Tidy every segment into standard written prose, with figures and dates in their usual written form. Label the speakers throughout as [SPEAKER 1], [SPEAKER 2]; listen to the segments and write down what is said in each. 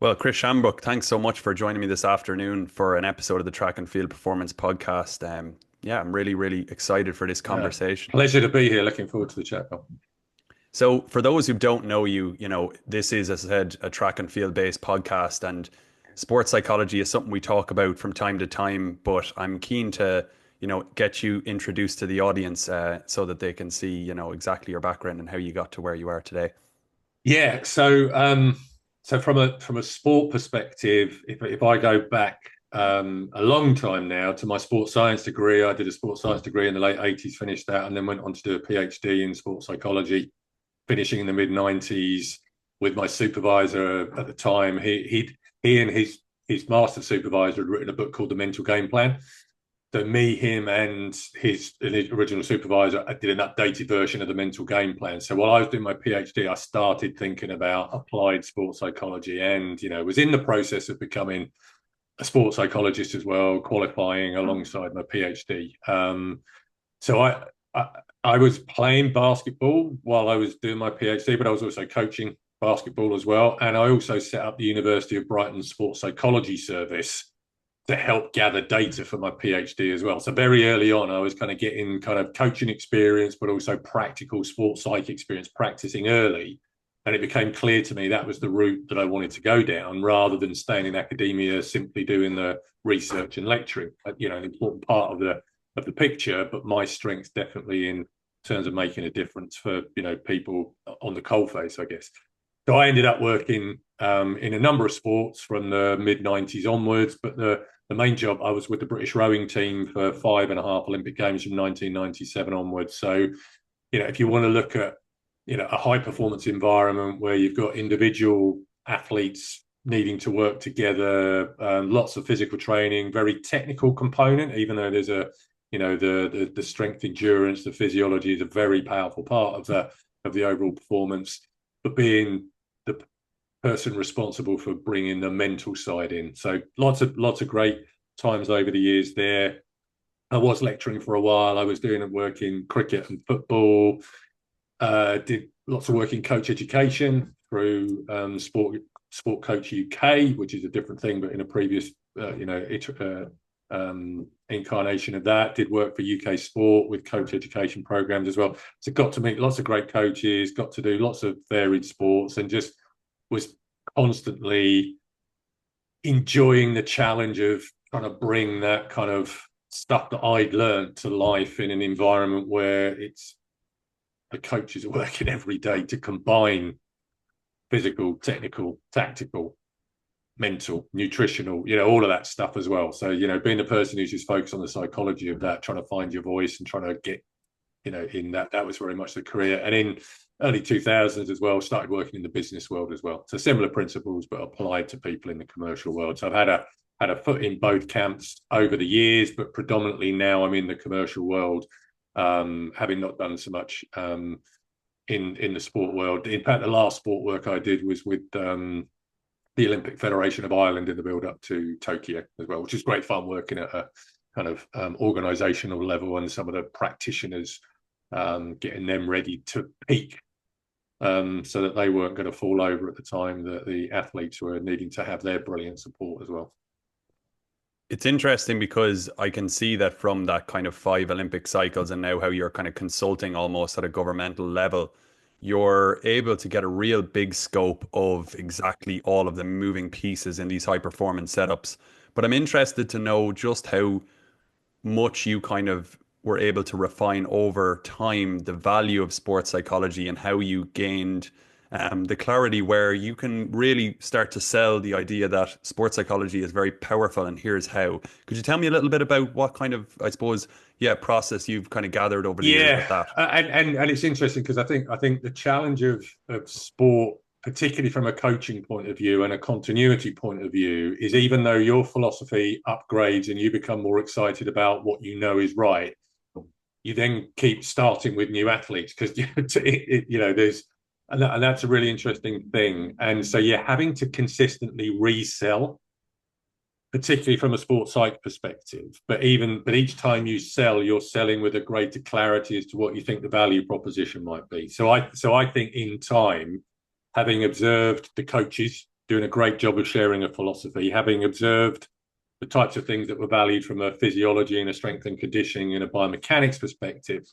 [SPEAKER 1] Well, Chris Shambrook, thanks so much for joining me this afternoon for an episode of the Track and Field Performance Podcast. Yeah, I'm really, really excited for this
[SPEAKER 2] Yeah.
[SPEAKER 1] conversation.
[SPEAKER 2] Pleasure to be here. Looking forward to the chat, Bill.
[SPEAKER 1] So, for those who don't know you, this is, as I said, a track and field based podcast, and sports psychology is something we talk about from time to time. But I'm keen to, get you introduced to the audience so that they can see, exactly your background and how you got to where you are today.
[SPEAKER 2] Yeah. So from a sport perspective, if I go back a long time now to my sports science degree, I did a sports science degree in the late '80s, finished that, and then went on to do a PhD in sports psychology, finishing in the mid '90s with my supervisor at the time. He and his master supervisor had written a book called The Mental Game Plan. So me, him, and his original supervisor did an updated version of the mental game plan. So while I was doing my PhD, I started thinking about applied sports psychology, and was in the process of becoming a sports psychologist as well, qualifying alongside my PhD. So I was playing basketball while I was doing my PhD, but I was also coaching basketball as well, and I also set up the University of Brighton Sports Psychology Service to help gather data for my PhD as well. So very early on, I was kind of getting kind of coaching experience, but also practical sports psych experience, practicing early. And it became clear to me that was the route that I wanted to go down, rather than staying in academia, simply doing the research and lecturing. An important part of the picture, but my strengths definitely in terms of making a difference for people on the coalface, I guess. So I ended up working in a number of sports from the mid '90s onwards, but the main job, I was with the British rowing team for 5.5 Olympic Games from 1997 onwards. So, if you want to look at, a high performance environment where you've got individual athletes needing to work together, lots of physical training, very technical component, even though there's the strength endurance, the physiology is a very powerful part of the overall performance, but being the person responsible for bringing the mental side in. So lots of great times over the years there. I was lecturing for a while. I was doing work in cricket and football. Did lots of work in coach education through Sport Coach UK, which is a different thing, but in a previous incarnation of that. Did work for UK Sport with coach education programs as well. So got to meet lots of great coaches, got to do lots of varied sports, and just was constantly enjoying the challenge of trying to bring that kind of stuff that I'd learned to life in an environment where it's the coaches are working every day to combine physical, technical, tactical, mental, nutritional, all of that stuff as well. So, being the person who's just focused on the psychology of that, trying to find your voice and trying to get, in that was very much the career. And in early 2000s as well, started working in the business world as well. So similar principles, but applied to people in the commercial world. So I've had a foot in both camps over the years, but predominantly now I'm in the commercial world, having not done so much in the sport world. In fact, the last sport work I did was with the Olympic Federation of Ireland in the build up to Tokyo as well, which is great fun working at a kind of organizational level, and some of the practitioners, getting them ready to peak, so that they weren't going to fall over at the time that the athletes were needing to have their brilliant support as well.
[SPEAKER 1] It's interesting because I can see that from that kind of five Olympic cycles and now how you're kind of consulting almost at a governmental level, you're able to get a real big scope of exactly all of the moving pieces in these high performance setups. But I'm interested to know just how much you kind of were able to refine over time the value of sports psychology and how you gained the clarity where you can really start to sell the idea that sports psychology is very powerful and here's how. Could you tell me a little bit about what kind of, I suppose, yeah, process you've kind of gathered over the years with
[SPEAKER 2] Yeah,
[SPEAKER 1] that?
[SPEAKER 2] and it's interesting because I think the challenge of sport, particularly from a coaching point of view and a continuity point of view, is even though your philosophy upgrades and you become more excited about what you know is right, you then keep starting with new athletes because there's and that's a really interesting thing. And so you're having to consistently resell, particularly from a sports psych perspective. But each time you sell, you're selling with a greater clarity as to what you think the value proposition might be. So I think in time, having observed the coaches doing a great job of sharing a philosophy, having observed the types of things that were valued from a physiology and a strength and conditioning and a biomechanics perspective.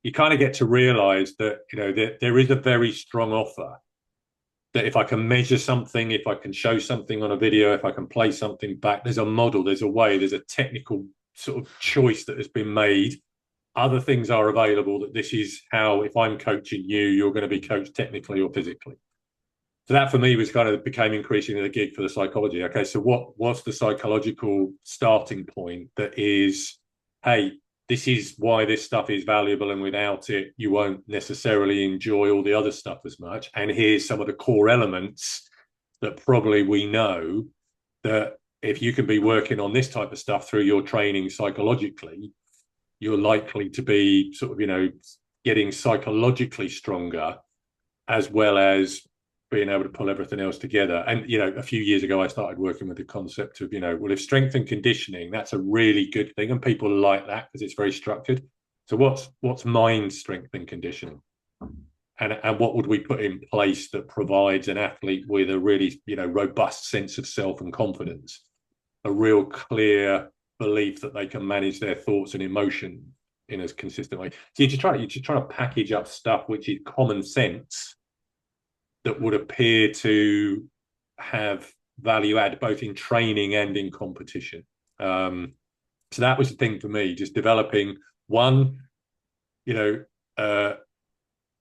[SPEAKER 2] You kind of get to realize that, there is a very strong offer that if I can measure something, if I can show something on a video, if I can play something back, there's a model, there's a way, there's a technical sort of choice that has been made. Other things are available, that this is how, if I'm coaching you, you're going to be coached technically or physically. So that for me was kind of became increasingly the gig for the psychology. Okay, so what's the psychological starting point that is, hey, this is why this stuff is valuable, and without it, you won't necessarily enjoy all the other stuff as much. And here's some of the core elements that probably we know that if you can be working on this type of stuff through your training psychologically, you're likely to be sort of, getting psychologically stronger, as well as being able to pull everything else together. And, a few years ago, I started working with the concept of, well, if strength and conditioning, that's a really good thing. And people like that because it's very structured. So what's mind strength and conditioning? And what would we put in place that provides an athlete with a really, robust sense of self and confidence, a real clear belief that they can manage their thoughts and emotion in a consistent way. So you're trying to package up stuff which is common sense that would appear to have value add both in training and in competition. So that was the thing for me, just developing one, a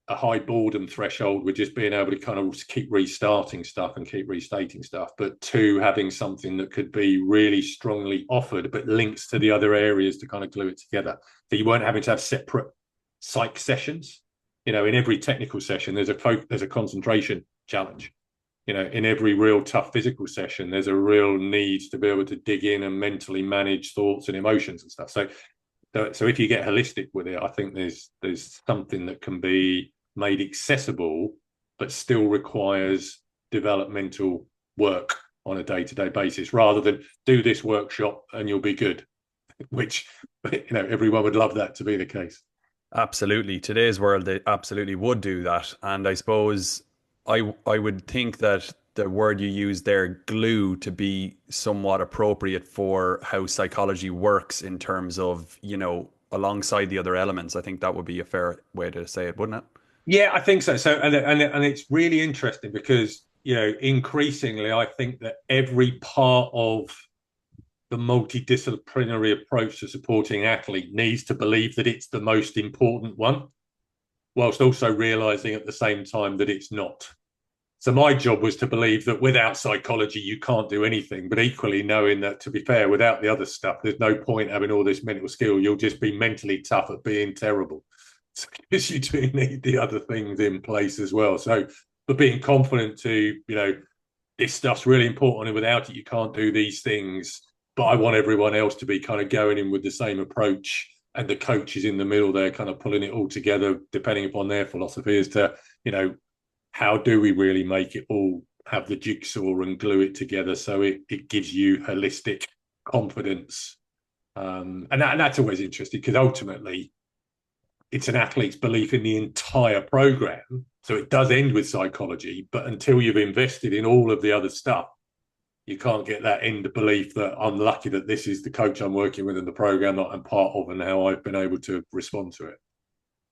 [SPEAKER 2] high boredom threshold with just being able to kind of keep restarting stuff and keep restating stuff, but two, having something that could be really strongly offered, but links to the other areas to kind of glue it together. So you weren't having to have separate psych sessions. In every technical session, there's a concentration challenge. In every real tough physical session, there's a real need to be able to dig in and mentally manage thoughts and emotions and stuff. So if you get holistic with it, I think there's something that can be made accessible, but still requires developmental work on a day-to-day basis, rather than do this workshop and you'll be good, which, everyone would love that to be the case.
[SPEAKER 1] Absolutely. Today's world, they absolutely would do that. And I suppose I would think that the word you use there, glue, to be somewhat appropriate for how psychology works in terms of, alongside the other elements. I think that would be a fair way to say it, wouldn't it?
[SPEAKER 2] Yeah, I think so. So, and it's really interesting because, increasingly, I think that every part of the multidisciplinary approach to supporting athlete needs to believe that it's the most important one, whilst also realizing at the same time that it's not. So my job was to believe that without psychology, you can't do anything, but equally knowing that, to be fair, without the other stuff, there's no point having all this mental skill. You'll just be mentally tough at being terrible. Because you do need the other things in place as well. So, but being confident to, this stuff's really important, and without it, you can't do these things. But I want everyone else to be kind of going in with the same approach, and the coach is in the middle there, kind of pulling it all together, depending upon their philosophy as to, how do we really make it all have the jigsaw and glue it together so it gives you holistic confidence. And that's always interesting, because ultimately it's an athlete's belief in the entire program. So it does end with psychology, but until you've invested in all of the other stuff, you can't get that end belief that I'm lucky that this is the coach I'm working with in the program that I'm part of, and how I've been able to respond to it.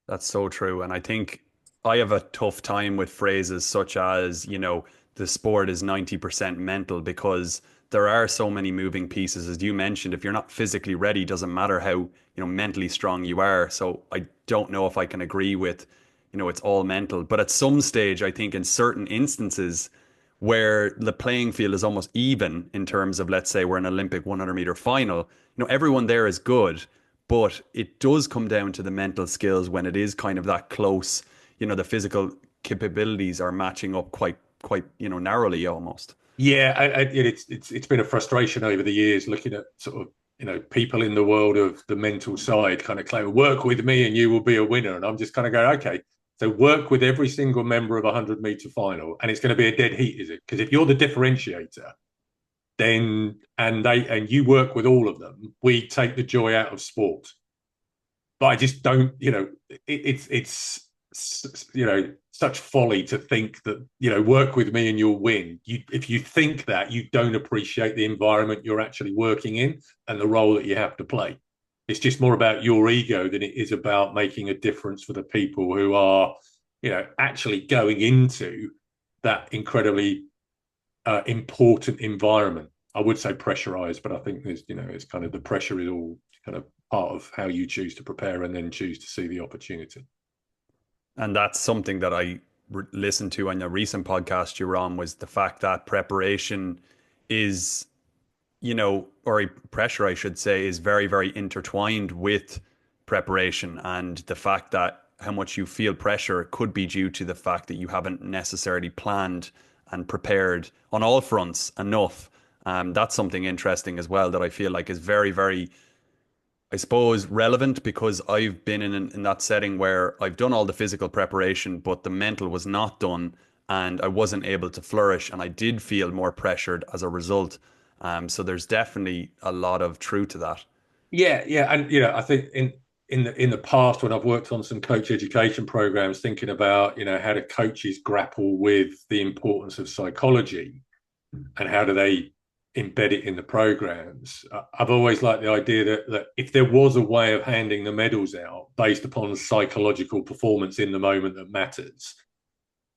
[SPEAKER 1] That's so true. And I think I have a tough time with phrases such as, the sport is 90% mental, because there are so many moving pieces. As you mentioned, if you're not physically ready, doesn't matter how, mentally strong you are. So I don't know if I can agree with, it's all mental. But at some stage, I think in certain instances where the playing field is almost even in terms of, let's say we're an Olympic 100-meter final, everyone there is good. But it does come down to the mental skills when it is kind of that close. The physical capabilities are matching up quite narrowly almost.
[SPEAKER 2] Yeah, it's been a frustration over the years looking at sort of, people in the world of the mental side kind of claim, work with me and you will be a winner. And I'm just kind of going, okay, so work with every single member of a 100-meter final, and it's going to be a dead heat, is it? Because if you're the differentiator, then and you work with all of them, we take the joy out of sport. But I just don't, it's such folly to think that, work with me and you'll win. If you think that, you don't appreciate the environment you're actually working in and the role that you have to play. It's just more about your ego than it is about making a difference for the people who are, actually going into that incredibly important environment. I would say pressurized, but I think it's kind of, the pressure is all kind of part of how you choose to prepare and then choose to see the opportunity.
[SPEAKER 1] And that's something that I listened to on a recent podcast you were on, was the fact that preparation is, or pressure, I should say, is very, very intertwined with preparation. And the fact that how much you feel pressure could be due to the fact that you haven't necessarily planned and prepared on all fronts enough. That's something interesting as well that I feel like is very, very, I suppose, relevant, because I've been in that setting where I've done all the physical preparation, but the mental was not done, and I wasn't able to flourish, and I did feel more pressured as a result. So there's definitely a lot of truth to that.
[SPEAKER 2] Yeah, yeah, and I think in the past when I've worked on some coach education programs, thinking about how do coaches grapple with the importance of psychology and how do they embed it in the programs. I've always liked the idea that if there was a way of handing the medals out based upon psychological performance in the moment that matters,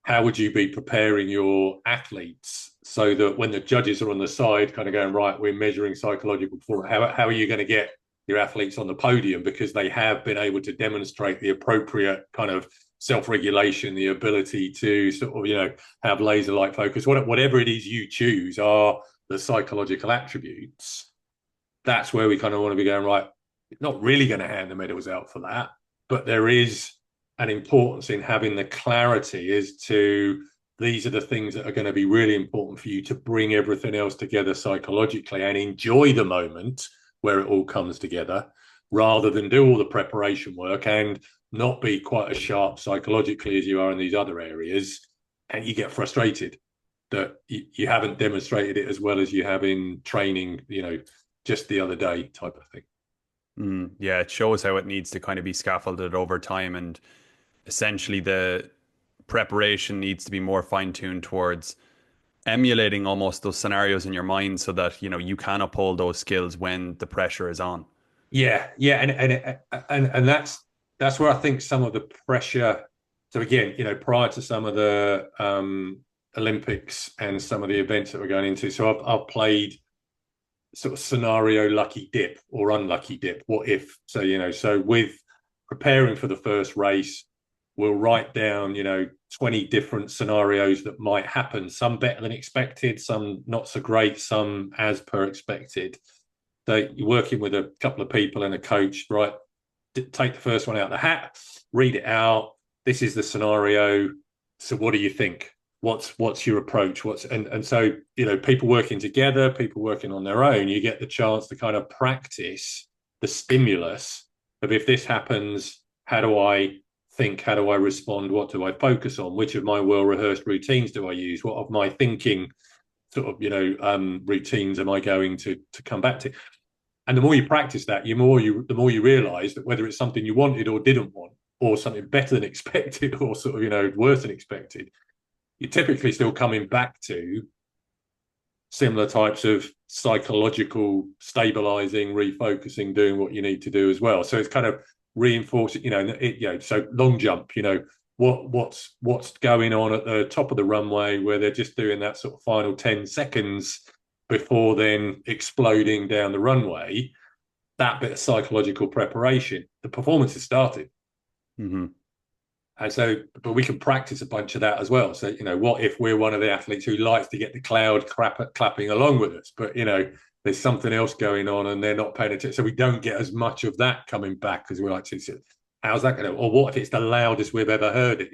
[SPEAKER 2] how would you be preparing your athletes so that when the judges are on the side kind of going, right, we're measuring psychological performance, how are you going to get your athletes on the podium because they have been able to demonstrate the appropriate kind of self-regulation, the ability to sort of, have laser-like focus, whatever it is you choose are the psychological attributes. That's where we kind of want to be going, right, not really going to hand the medals out for that, but there is an importance in having the clarity as to these are the things that are going to be really important for you to bring everything else together psychologically and enjoy the moment where it all comes together, rather than do all the preparation work and not be quite as sharp psychologically as you are in these other areas, and you get frustrated that you haven't demonstrated it as well as you have in training, just the other day type of thing.
[SPEAKER 1] Yeah, it shows how it needs to kind of be scaffolded over time, and essentially the preparation needs to be more fine-tuned towards emulating almost those scenarios in your mind so that you can uphold those skills when the pressure is on.
[SPEAKER 2] Yeah, yeah, and that's where I think some of the pressure. So again, prior to some of the Olympics and some of the events that we're going into, so I've played sort of scenario lucky dip or unlucky dip. What if? So with preparing for the first race, we'll write down 20 different scenarios that might happen. Some better than expected, some not so great, some as per expected. So you're working with a couple of people and a coach, right? Take the first one out of the hat, read it out. This is the scenario. So what do you think? What's your approach? And so people working together, people working on their own, you get the chance to kind of practice the stimulus of, if this happens, how do I think? How do I respond? What do I focus on? Which of my well-rehearsed routines do I use? What of my thinking sort of routines am I going to come back to? And the more you practice that, the more you realize that whether it's something you wanted or didn't want, or something better than expected, or sort of worse than expected, you're typically still coming back to similar types of psychological stabilizing, refocusing, doing what you need to do as well. So it's kind of reinforcing, so long jump, what's going on at the top of the runway where they're just doing that sort of final 10 seconds before then exploding down the runway. That bit of psychological preparation, the performance has started.
[SPEAKER 1] Mm-hmm.
[SPEAKER 2] And so, but we can practice a bunch of that as well. So, what if we're one of the athletes who likes to get the crowd clapping along with us, but, there's something else going on and they're not paying attention. So we don't get as much of that coming back as we like to. So how's that going to, or what if it's the loudest we've ever heard it?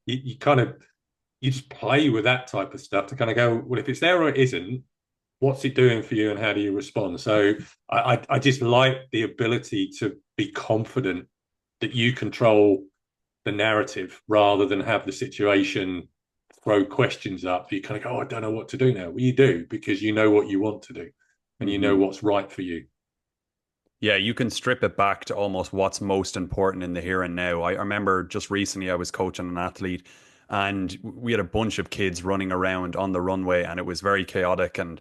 [SPEAKER 2] You just play with that type of stuff to kind of go, well, if it's there or it isn't, what's it doing for you and how do you respond? So I just like the ability to be confident that you control the narrative rather than have the situation throw questions up. You kind of go, I don't know what to do now. Well, you do, because you know what you want to do and you know
[SPEAKER 1] Mm-hmm.
[SPEAKER 2] what's right for you.
[SPEAKER 1] Yeah, you can strip it back to almost what's most important in the here and now. I remember just recently I was coaching an athlete and we had a bunch of kids running around on the runway and it was very chaotic and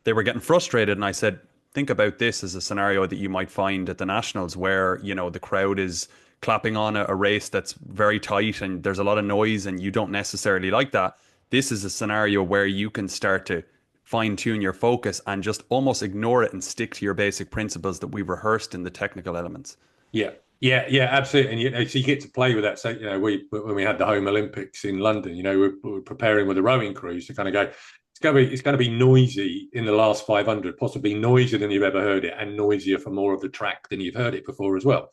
[SPEAKER 1] they were getting frustrated. And I said, think about this as a scenario that you might find at the Nationals where, the crowd is clapping on a race that's very tight and there's a lot of noise and you don't necessarily like that. This is a scenario where you can start to fine tune your focus and just almost ignore it and stick to your basic principles that we've rehearsed in the technical elements.
[SPEAKER 2] Yeah, yeah, absolutely. And so you get to play with that. So we when we had the home Olympics in London, we're preparing with the rowing crews to kind of go. It's going to be noisy in the last 500, possibly noisier than you've ever heard it, and noisier for more of the track than you've heard it before as well.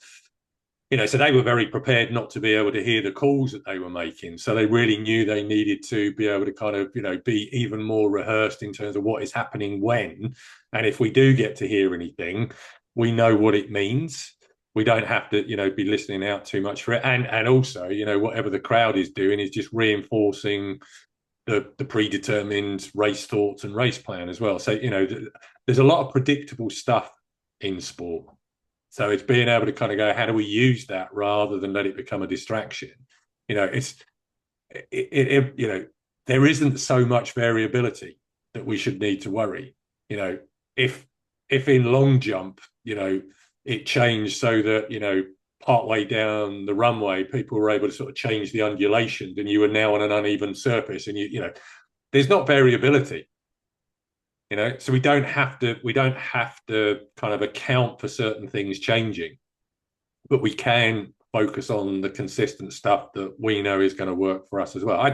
[SPEAKER 2] So they were very prepared not to be able to hear the calls that they were making. So they really knew they needed to be able to kind of, be even more rehearsed in terms of what is happening when. And if we do get to hear anything, we know what it means. We don't have to, be listening out too much for it. And also, whatever the crowd is doing is just reinforcing the predetermined race thoughts and race plan as well. So, there's a lot of predictable stuff in sport. So it's being able to kind of go, how do we use that rather than let it become a distraction? It's there isn't so much variability that we should need to worry. If in long jump, it changed so that partway down the runway, people were able to sort of change the undulations, and you were now on an uneven surface, and there's not variability. So we don't have to kind of account for certain things changing, but we can focus on the consistent stuff that we know is going to work for us as well.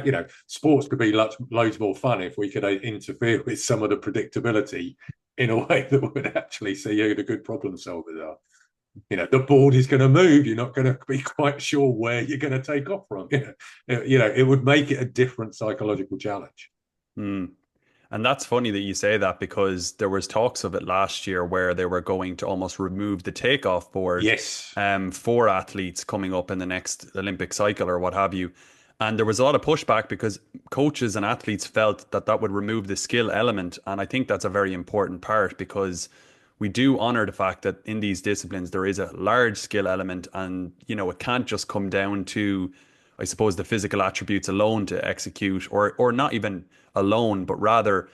[SPEAKER 2] Sports could be loads more fun if we could interfere with some of the predictability in a way that would actually see who the good problem solvers are. The board is going to move. You're not going to be quite sure where you're going to take off from. It would make it a different psychological challenge.
[SPEAKER 1] Hmm. And that's funny that you say that because there was talks of it last year where they were going to almost remove the takeoff board
[SPEAKER 2] Yes.
[SPEAKER 1] for athletes coming up in the next Olympic cycle or what have you. And there was a lot of pushback because coaches and athletes felt that that would remove the skill element. And I think that's a very important part because we do honor the fact that in these disciplines there is a large skill element and it can't just come down to I suppose the physical attributes alone to execute or not even alone but rather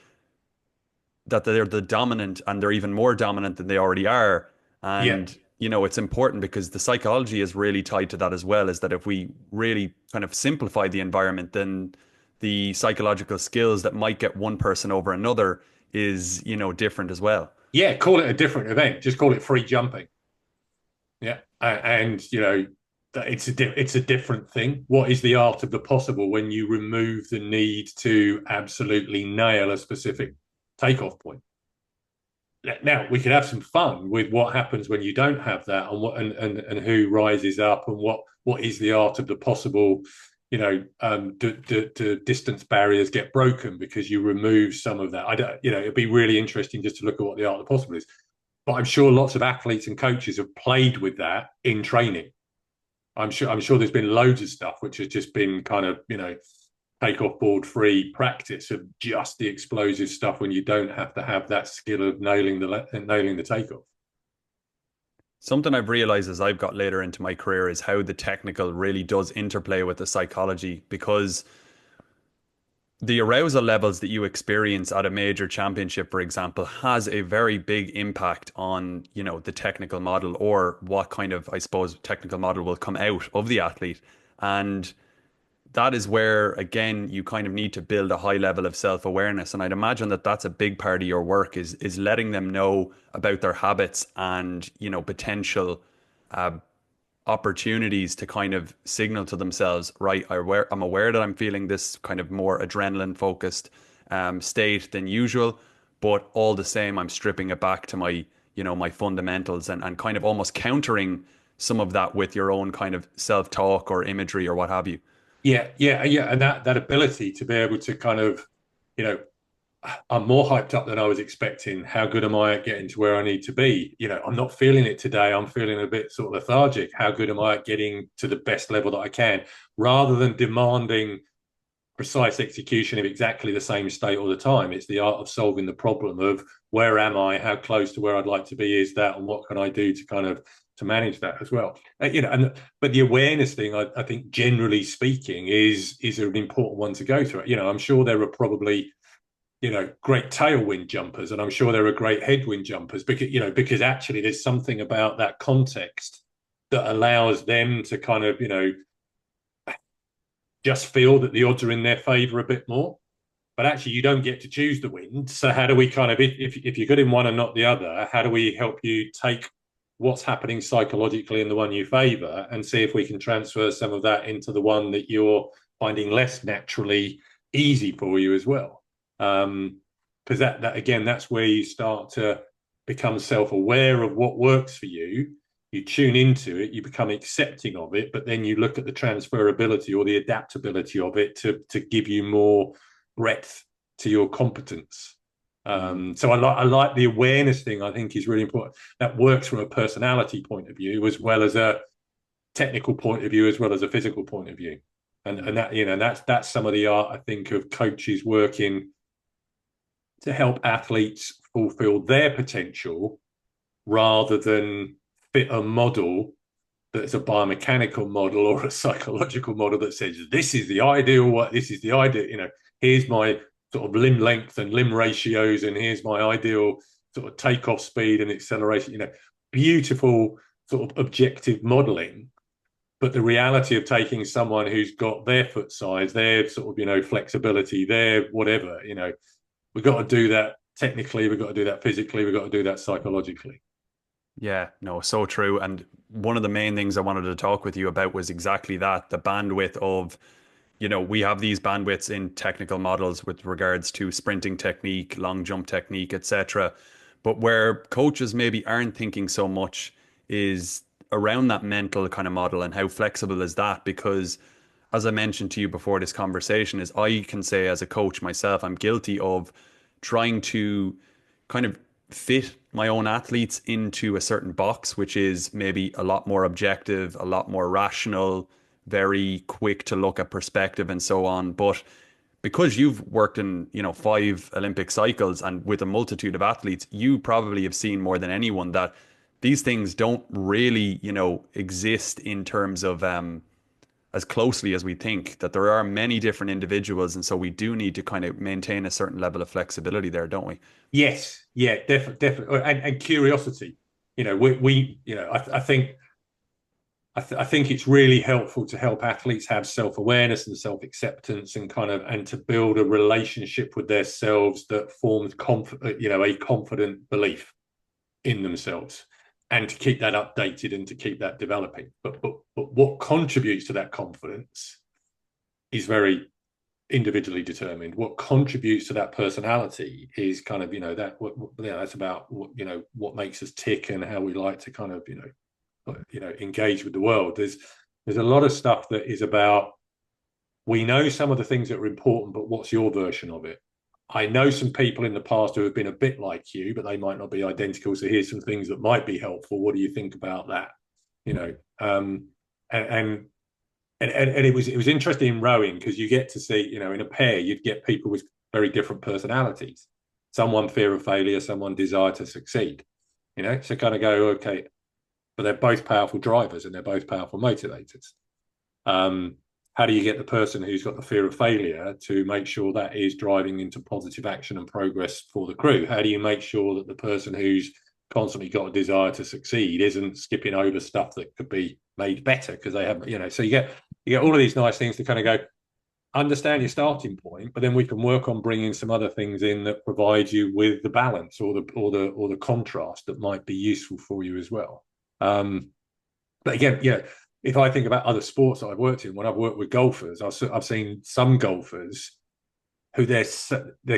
[SPEAKER 1] that they're the dominant and they're even more dominant than they already are.
[SPEAKER 2] Yeah.
[SPEAKER 1] And, it's important because the psychology is really tied to that as well, is that if we really kind of simplify the environment, then the psychological skills that might get one person over another is, different as well.
[SPEAKER 2] Yeah. Call it a different event. Just call it free jumping. Yeah. And it's a different thing. What is the art of the possible when you remove the need to absolutely nail a specific takeoff point? Now we can have some fun with what happens when you don't have that, and what and who rises up, and what is the art of the possible. Do distance barriers get broken because you remove some of that? I don't. It'd be really interesting just to look at what the art of the possible is. But I'm sure lots of athletes and coaches have played with that in training. I'm sure there's been loads of stuff which has just been kind of take off board free practice of just the explosive stuff when you don't have to have that skill of nailing the takeoff.
[SPEAKER 1] Something I've realized as I've got later into my career is how the technical really does interplay with the psychology because the arousal levels that you experience at a major championship, for example, has a very big impact on, the technical model or what kind of, I suppose, technical model will come out of the athlete. And that is where, again, you kind of need to build a high level of self-awareness. And I'd imagine that that's a big part of your work is letting them know about their habits and, potential opportunities to kind of signal to themselves, right, I'm aware that I'm feeling this kind of more adrenaline focused state than usual, but all the same, I'm stripping it back to my, my fundamentals and kind of almost countering some of that with your own kind of self-talk or imagery or what have you.
[SPEAKER 2] Yeah, and that ability to be able to kind of, you know, I'm more hyped up than I was expecting. How good am I at getting to where I need to be? I'm not feeling it today. I'm feeling a bit sort of lethargic. How good am I at getting to the best level that I can? Rather than demanding precise execution of exactly the same state all the time. It's the art of solving the problem of where am I, how close to where I'd like to be is that, and what can I do to kind of to manage that as well. But the awareness thing, I think, generally speaking, is an important one to go through. I'm sure there are probably great tailwind jumpers, and I'm sure there are great headwind jumpers because actually there's something about that context that allows them to kind of just feel that the odds are in their favor a bit more. But actually, you don't get to choose the wind. So how do we kind of, if you're good in one and not the other, how do we help you take what's happening psychologically in the one you favor and see if we can transfer some of that into the one that you're finding less naturally easy for you as well? Because that again, that's where you start to become self-aware of what works for you. You tune into it, you become accepting of it, but then you look at the transferability or the adaptability of it to give you more breadth to your competence. So I like the awareness thing. I think is really important. That works from a personality point of view as well as a technical point of view as well as a physical point of view. And that that's some of the art, I think, of coaches working to help athletes fulfill their potential rather than fit a model that's a biomechanical model or a psychological model that says this is the ideal, here's my sort of limb length and limb ratios, and here's my ideal sort of takeoff speed and acceleration, beautiful sort of objective modeling. But the reality of taking someone who's got their foot size, their sort of, flexibility, their whatever, we've got to do that technically, we've got to do that physically, we've got to do that psychologically.
[SPEAKER 1] Yeah, no, so true. And one of the main things I wanted to talk with you about was exactly that, the bandwidth of, we have these bandwidths in technical models with regards to sprinting technique, long jump technique, etc. But where coaches maybe aren't thinking so much is around that mental kind of model and how flexible is that? Because as I mentioned to you before this conversation, is I can say as a coach myself, I'm guilty of trying to kind of fit my own athletes into a certain box, which is maybe a lot more objective, a lot more rational, very quick to look at perspective and so on. But because you've worked in, 5 Olympic cycles and with a multitude of athletes, you probably have seen more than anyone that these things don't really, exist in terms of as closely as we think, that there are many different individuals. And so we do need to kind of maintain a certain level of flexibility there, don't we?
[SPEAKER 2] Yes, yeah, definitely, and curiosity. I think it's really helpful to help athletes have self-awareness and self-acceptance and and to build a relationship with themselves that forms a confident belief in themselves, and to keep that updated and to keep that developing. But what contributes to that confidence is very individually determined. What contributes to that personality is kind of that's about what makes us tick and how we like to kind of engage with the world. There's a lot of stuff that is about, we know some of the things that are important, but what's your version of it? I know some people in the past who have been a bit like you, but they might not be identical. So here's some things that might be helpful. What do you think about that? And it was interesting in rowing because you get to see, in a pair, you'd get people with very different personalities. Someone fear of failure, someone desire to succeed. So kind of go, okay, but they're both powerful drivers and they're both powerful motivators. How do you get the person who's got the fear of failure to make sure that is driving into positive action and progress for the crew? How do you make sure that the person who's constantly got a desire to succeed isn't skipping over stuff that could be made better because they haven't, so you get all of these nice things to kind of go, understand your starting point, but then we can work on bringing some other things in that provide you with the balance or the contrast that might be useful for you as well. But again, if I think about other sports that I've worked in, when I've worked with golfers, I've seen some golfers who their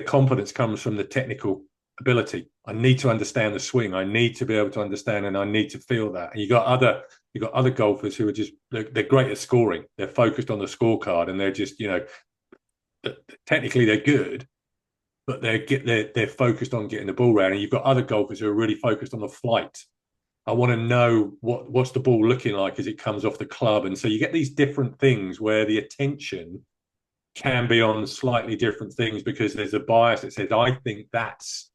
[SPEAKER 2] confidence comes from the technical ability. I need to understand the swing. I need to be able to understand, and I need to feel that. And you got other golfers who are just they're great at scoring. They're focused on the scorecard, and they're just technically they're good, but they're focused on getting the ball round. And you've got other golfers who are really focused on the flight. I want to know what's the ball looking like as it comes off the club. And so you get these different things where the attention can be on slightly different things because there's a bias that says, I think that's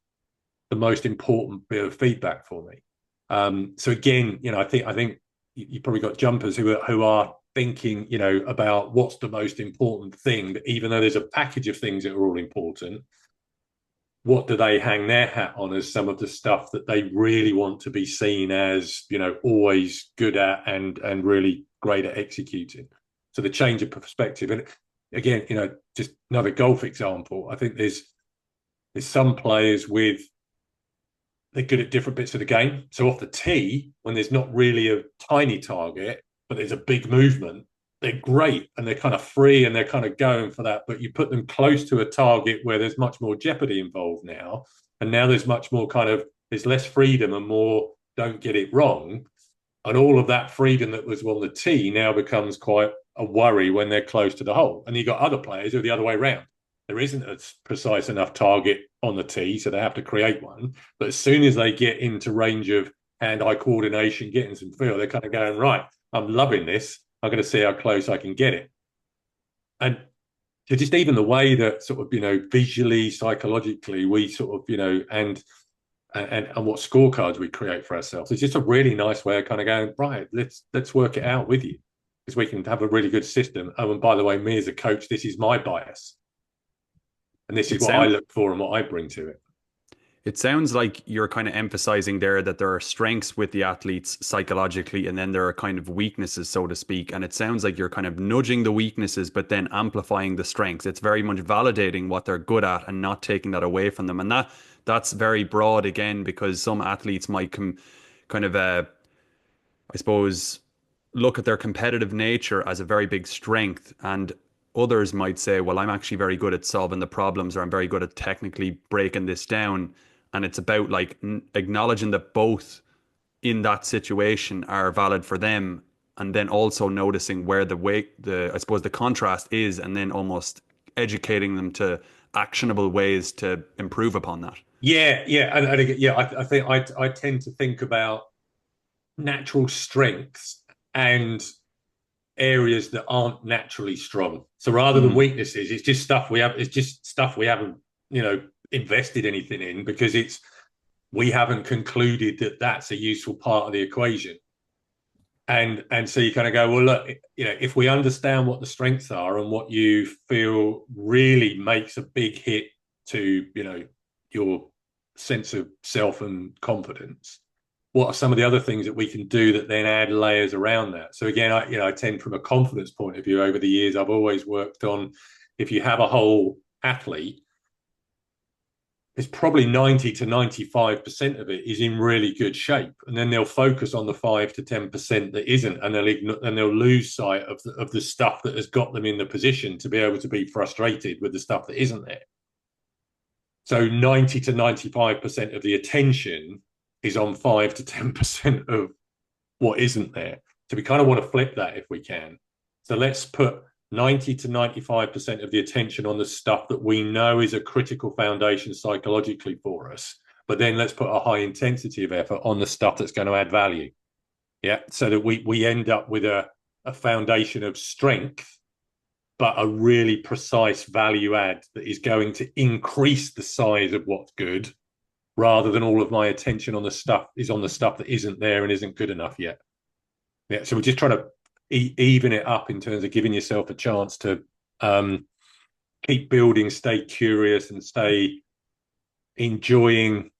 [SPEAKER 2] the most important bit of feedback for me. So again, I think you probably got jumpers who are thinking, about what's the most important thing. But even though there's a package of things that are all important, what do they hang their hat on as some of the stuff that they really want to be seen as, always good at and really great at executing? So the change of perspective. And again, just another golf example. I think there's some players with they're good at different bits of the game. So off the tee, when there's not really a tiny target, but there's a big movement, they're great and they're kind of free and they're kind of going for that. But you put them close to a target where there's much more jeopardy involved now. And now there's much more there's less freedom and more don't get it wrong. And all of that freedom that was on the tee now becomes quite a worry when they're close to the hole. And you've got other players who are the other way around. There isn't a precise enough target on the tee, so they have to create one. But as soon as they get into range of hand-eye coordination, getting some feel, they're kind of going, right, I'm loving this. I'm going to see how close I can get it. And just even the way that sort of, visually, psychologically, we sort of, and what scorecards we create for ourselves. It's just a really nice way of kind of going, right, let's work it out with you. Because we can have a really good system. Oh, and by the way, me as a coach, this is my bias. And this is
[SPEAKER 1] It
[SPEAKER 2] what I
[SPEAKER 1] sounds
[SPEAKER 2] look for and what I bring to it.
[SPEAKER 1] it sounds like you're kind of emphasizing there that there are strengths with the athletes psychologically, and then there are kind of weaknesses, so to speak. And it sounds like you're kind of nudging the weaknesses, but then amplifying the strengths. It's very much validating what they're good at and not taking that away from them. And that's very broad again, because some athletes might kind of I suppose, look at their competitive nature as a very big strength. And others might say, well, I'm actually very good at solving the problems, or I'm very good at technically breaking this down. And it's about like acknowledging that both in that situation are valid for them. And then also noticing where I suppose the contrast is, and then almost educating them to actionable ways to improve upon that.
[SPEAKER 2] Yeah, yeah, and again, yeah, I think I tend to think about natural strengths and areas that aren't naturally strong. So rather than
[SPEAKER 1] Mm.
[SPEAKER 2] weaknesses, it's just stuff we have. It's just stuff we haven't, invested anything in because we haven't concluded that that's a useful part of the equation. And so you kind of go, well, look, if we understand what the strengths are and what you feel really makes a big hit to, your sense of self and confidence, what are some of the other things that we can do that then add layers around that? So again, I tend from a confidence point of view over the years, I've always worked on if you have a whole athlete, it's probably 90 to 95% of it is in really good shape. And then they'll focus on the 5 to 10% that isn't, and they'll lose sight of the stuff that has got them in the position to be able to be frustrated with the stuff that isn't there. So 90 to 95% of the attention is on 5 to 10% of what isn't there. So we kind of want to flip that if we can. So let's put 90 to 95% of the attention on the stuff that we know is a critical foundation psychologically for us. But then let's put a high intensity of effort on the stuff that's going to add value. Yeah. So that we end up with a foundation of strength, but a really precise value add that is going to increase the size of what's good, rather than all of my attention on the stuff that isn't there and isn't good enough yet. Yeah. So we're just trying to even it up in terms of giving yourself a chance to keep building, stay curious, and stay enjoying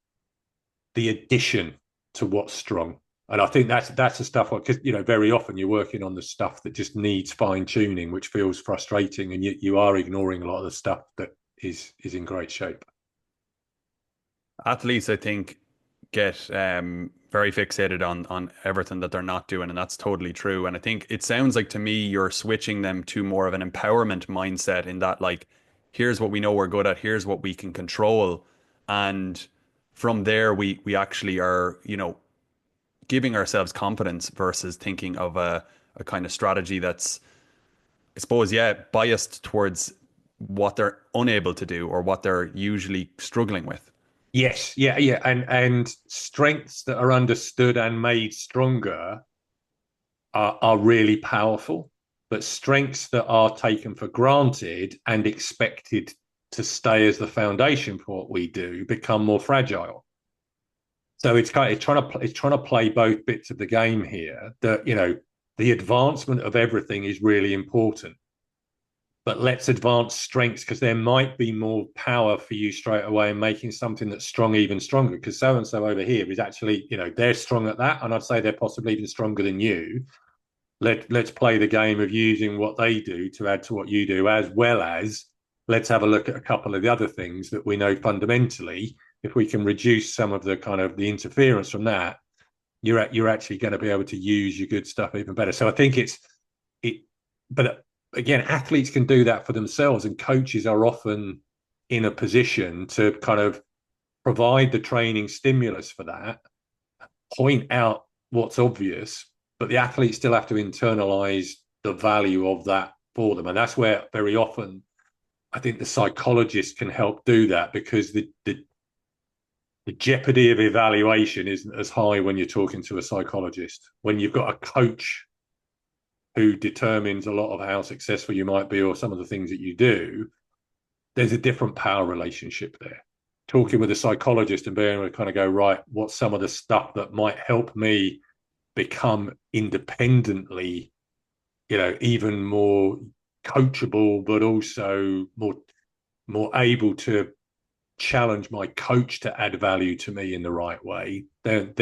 [SPEAKER 2] the addition to what's strong. And I think that's the stuff because very often you're working on the stuff that just needs fine tuning, which feels frustrating, and you are ignoring a lot of the stuff that is in great shape.
[SPEAKER 1] Athletes, I think, get very fixated on everything that they're not doing, and that's totally true. And I think it sounds like to me you're switching them to more of an empowerment mindset, in that like, here's what we know we're good at, here's what we can control, and from there we actually are, giving ourselves confidence versus thinking of a kind of strategy that's, I suppose, yeah, biased towards what they're unable to do or what they're usually struggling with.
[SPEAKER 2] Yes, yeah, yeah, and strengths that are understood and made stronger are really powerful. but strengths that are taken for granted and expected to stay as the foundation for what we do become more fragile. So it's trying to play both bits of the game here. That, the advancement of everything is really important, but let's advance strengths, because there might be more power for you straight away in making something that's strong even stronger. Because so and so over here is actually, they're strong at that, and I'd say they're possibly even stronger than you. Let's play the game of using what they do to add to what you do, as well as let's have a look at a couple of the other things that we know fundamentally. If we can reduce some of the kind of the interference from that, you're actually going to be able to use your good stuff even better. So I think but again, athletes can do that for themselves, and coaches are often in a position to kind of provide the training stimulus for that, point out what's obvious, but the athletes still have to internalize the value of that for them. And that's where very often I think the psychologist can help do that, because the jeopardy of evaluation isn't as high when you're talking to a psychologist. When you've got a coach who determines a lot of how successful you might be or some of the things that you do, there's a different power relationship there. Talking with a psychologist and being able to kind of go, right, what's some of the stuff that might help me become independently, even more coachable, but also more able to challenge my coach to add value to me in the right way. Then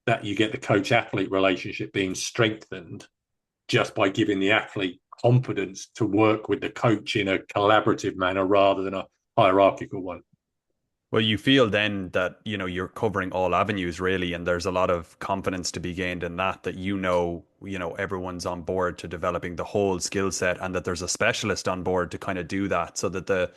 [SPEAKER 2] that you get the coach athlete relationship being strengthened just by giving the athlete confidence to work with the coach in a collaborative manner rather than a hierarchical one.
[SPEAKER 1] Well, you feel then that, you're covering all avenues really, and there's a lot of confidence to be gained in that everyone's on board to developing the whole skill set, and that there's a specialist on board to kind of do that, so that I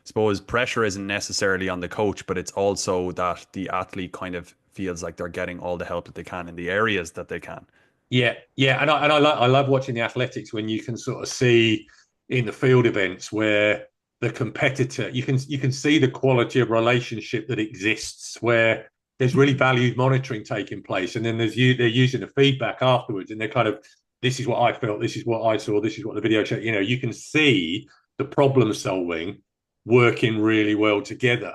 [SPEAKER 1] suppose pressure isn't necessarily on the coach, but it's also that the athlete kind of feels like they're getting all the help that they can in the areas that they can.
[SPEAKER 2] Yeah, and I love watching the athletics when you can sort of see in the field events where the competitor, you can see the quality of relationship that exists, where there's really valued monitoring taking place, and then they're using the feedback afterwards, and they're kind of, this is what I felt, this is what I saw, this is what the video showed. You can see the problem solving working really well together,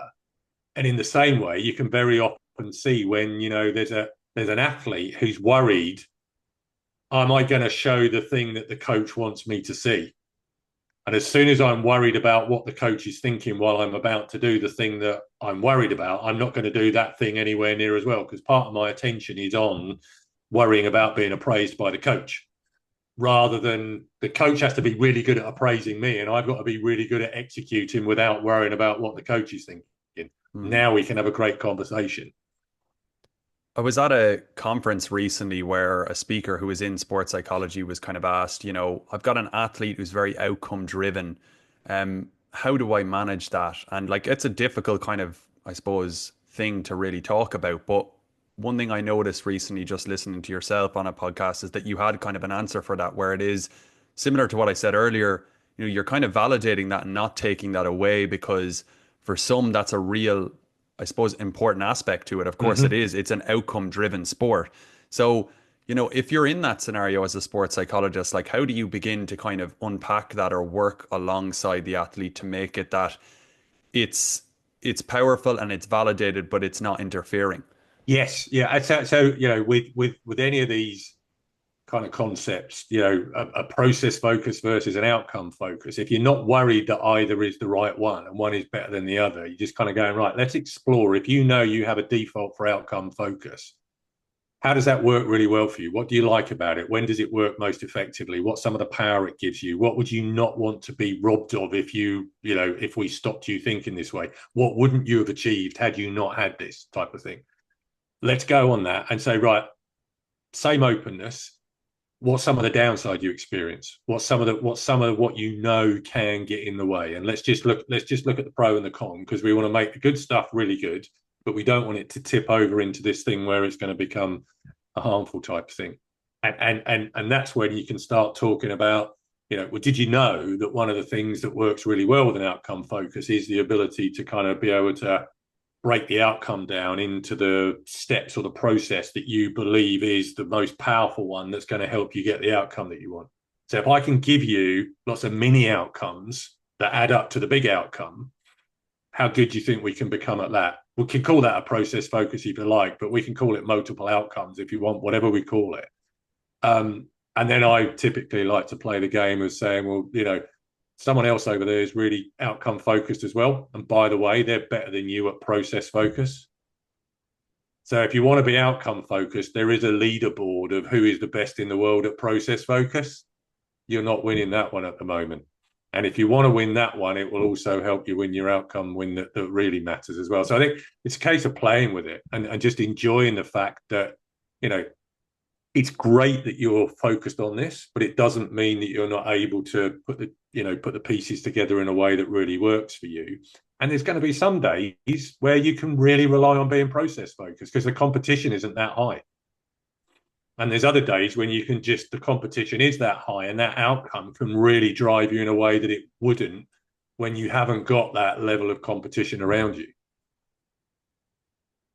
[SPEAKER 2] and in the same way, you can very often see when there's an athlete who's worried, am I going to show the thing that the coach wants me to see? And as soon as I'm worried about what the coach is thinking while I'm about to do the thing that I'm worried about, I'm not going to do that thing anywhere near as well, because part of my attention is on worrying about being appraised by the coach, rather than the coach has to be really good at appraising me, and I've got to be really good at executing without worrying about what the coach is thinking.
[SPEAKER 1] Hmm.
[SPEAKER 2] Now we can have a great conversation.
[SPEAKER 1] I was at a conference recently where a speaker who was in sports psychology was kind of asked, I've got an athlete who's very outcome driven. How do I manage that? And like, it's a difficult kind of, I suppose, thing to really talk about. But one thing I noticed recently, just listening to yourself on a podcast, is that you had kind of an answer for that, where it is similar to what I said earlier. You're kind of validating that and not taking that away, because for some, that's a real, I suppose, important aspect to it. Of course, it
[SPEAKER 2] Mm-hmm.
[SPEAKER 1] is. It's an outcome driven sport. So, if you're in that scenario as a sports psychologist, like, how do you begin to kind of unpack that or work alongside the athlete to make it that it's it's powerful and it's validated, but it's not interfering?
[SPEAKER 2] Yes, yeah. So with any of these kind of concepts, a process focus versus an outcome focus. If you're not worried that either is the right one and one is better than the other, you're just kind of going, right, let's explore. If you have a default for outcome focus, how does that work really well for you? What do you like about it? When does it work most effectively? What's some of the power it gives you? What would you not want to be robbed of if we stopped you thinking this way? What wouldn't you have achieved had you not had this type of thing? Let's go on that and say, right, same openness. What's some of the downside you experience? What's some of what can get in the way? And let's just look at the pro and the con, because we want to make the good stuff really good, but we don't want it to tip over into this thing where it's going to become a harmful type thing. And that's when you can start talking about, well, did you know that one of the things that works really well with an outcome focus is the ability to kind of be able to break the outcome down into the steps or the process that you believe is the most powerful one that's going to help you get the outcome that you want. So if I can give you lots of mini outcomes that add up to the big outcome, how good do you think we can become at that? We can call that a process focus if you like, but we can call it multiple outcomes if you want, whatever we call it. And then I typically like to play the game of saying, well, someone else over there is really outcome focused as well. And by the way, they're better than you at process focus. So if you want to be outcome focused, there is a leaderboard of who is the best in the world at process focus. You're not winning that one at the moment. And if you want to win that one, it will also help you win your outcome win that really matters as well. So I think it's a case of playing with it and just enjoying the fact that, it's great that you're focused on this, but it doesn't mean that you're not able to put the pieces together in a way that really works for you. And there's going to be some days where you can really rely on being process focused because the competition isn't that high. And there's other days when you can the competition is that high and that outcome can really drive you in a way that it wouldn't when you haven't got that level of competition around you.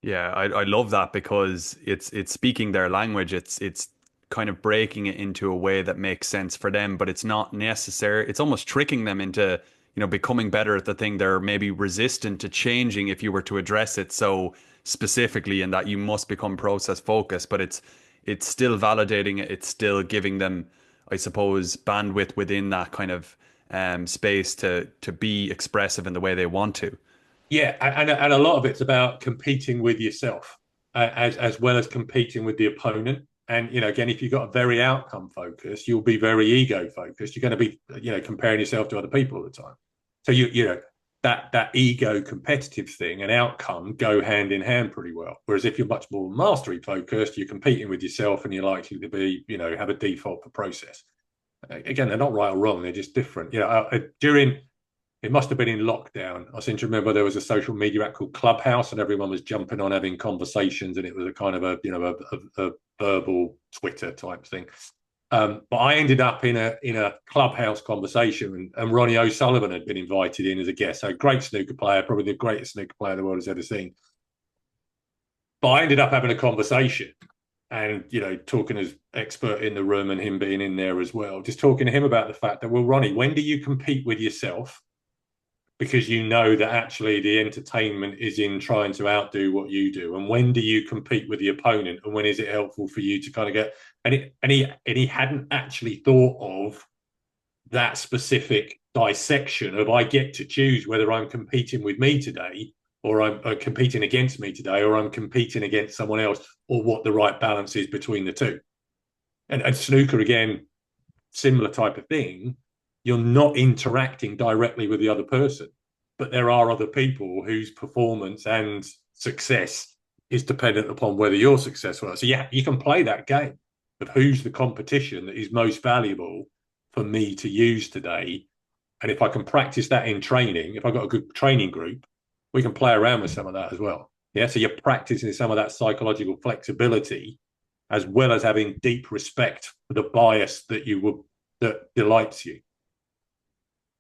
[SPEAKER 1] Yeah, I love that because it's speaking their language. It's kind of breaking it into a way that makes sense for them, but it's not necessary. It's almost tricking them into, becoming better at the thing they're maybe resistant to changing if you were to address it so specifically, and that you must become process focused, but it's still validating it. It's still giving them, I suppose, bandwidth within that kind of space to be expressive in the way they want to.
[SPEAKER 2] Yeah, and a lot of it's about competing with yourself as well as competing with the opponent. And again, if you've got a very outcome focus, you'll be very ego focused. You're going to be comparing yourself to other people all the time. So that ego competitive thing and outcome go hand in hand pretty well. Whereas if you're much more mastery focused, you're competing with yourself and you're likely to be have a default for process. Again, they're not right or wrong; they're just different. During it must have been in lockdown. I seem to remember there was a social media app called Clubhouse, and everyone was jumping on having conversations, and it was a kind of a verbal Twitter type thing. But I ended up in a Clubhouse conversation, and Ronnie O'Sullivan had been invited in as a guest. So great snooker player, probably the greatest snooker player the world has ever seen. But I ended up having a conversation, and talking as expert in the room, and him being in there as well, just talking to him about the fact that, well, Ronnie, when do you compete with yourself? Because you know that actually the entertainment is in trying to outdo what you do, and when do you compete with the opponent, and when is it helpful for you to kind of get he hadn't actually thought of that specific dissection of I get to choose whether I'm competing with me today or I'm competing against me today or I'm competing against someone else, or what the right balance is between the two. And snooker, again, similar type of thing. You're not interacting directly with the other person, but there are other people whose performance and success is dependent upon whether you're successful. So yeah, you can play that game of who's the competition that is most valuable for me to use today. And if I can practice that in training, if I've got a good training group, we can play around with some of that as well. Yeah. So you're practicing some of that psychological flexibility as well as having deep respect for the bias that delights you.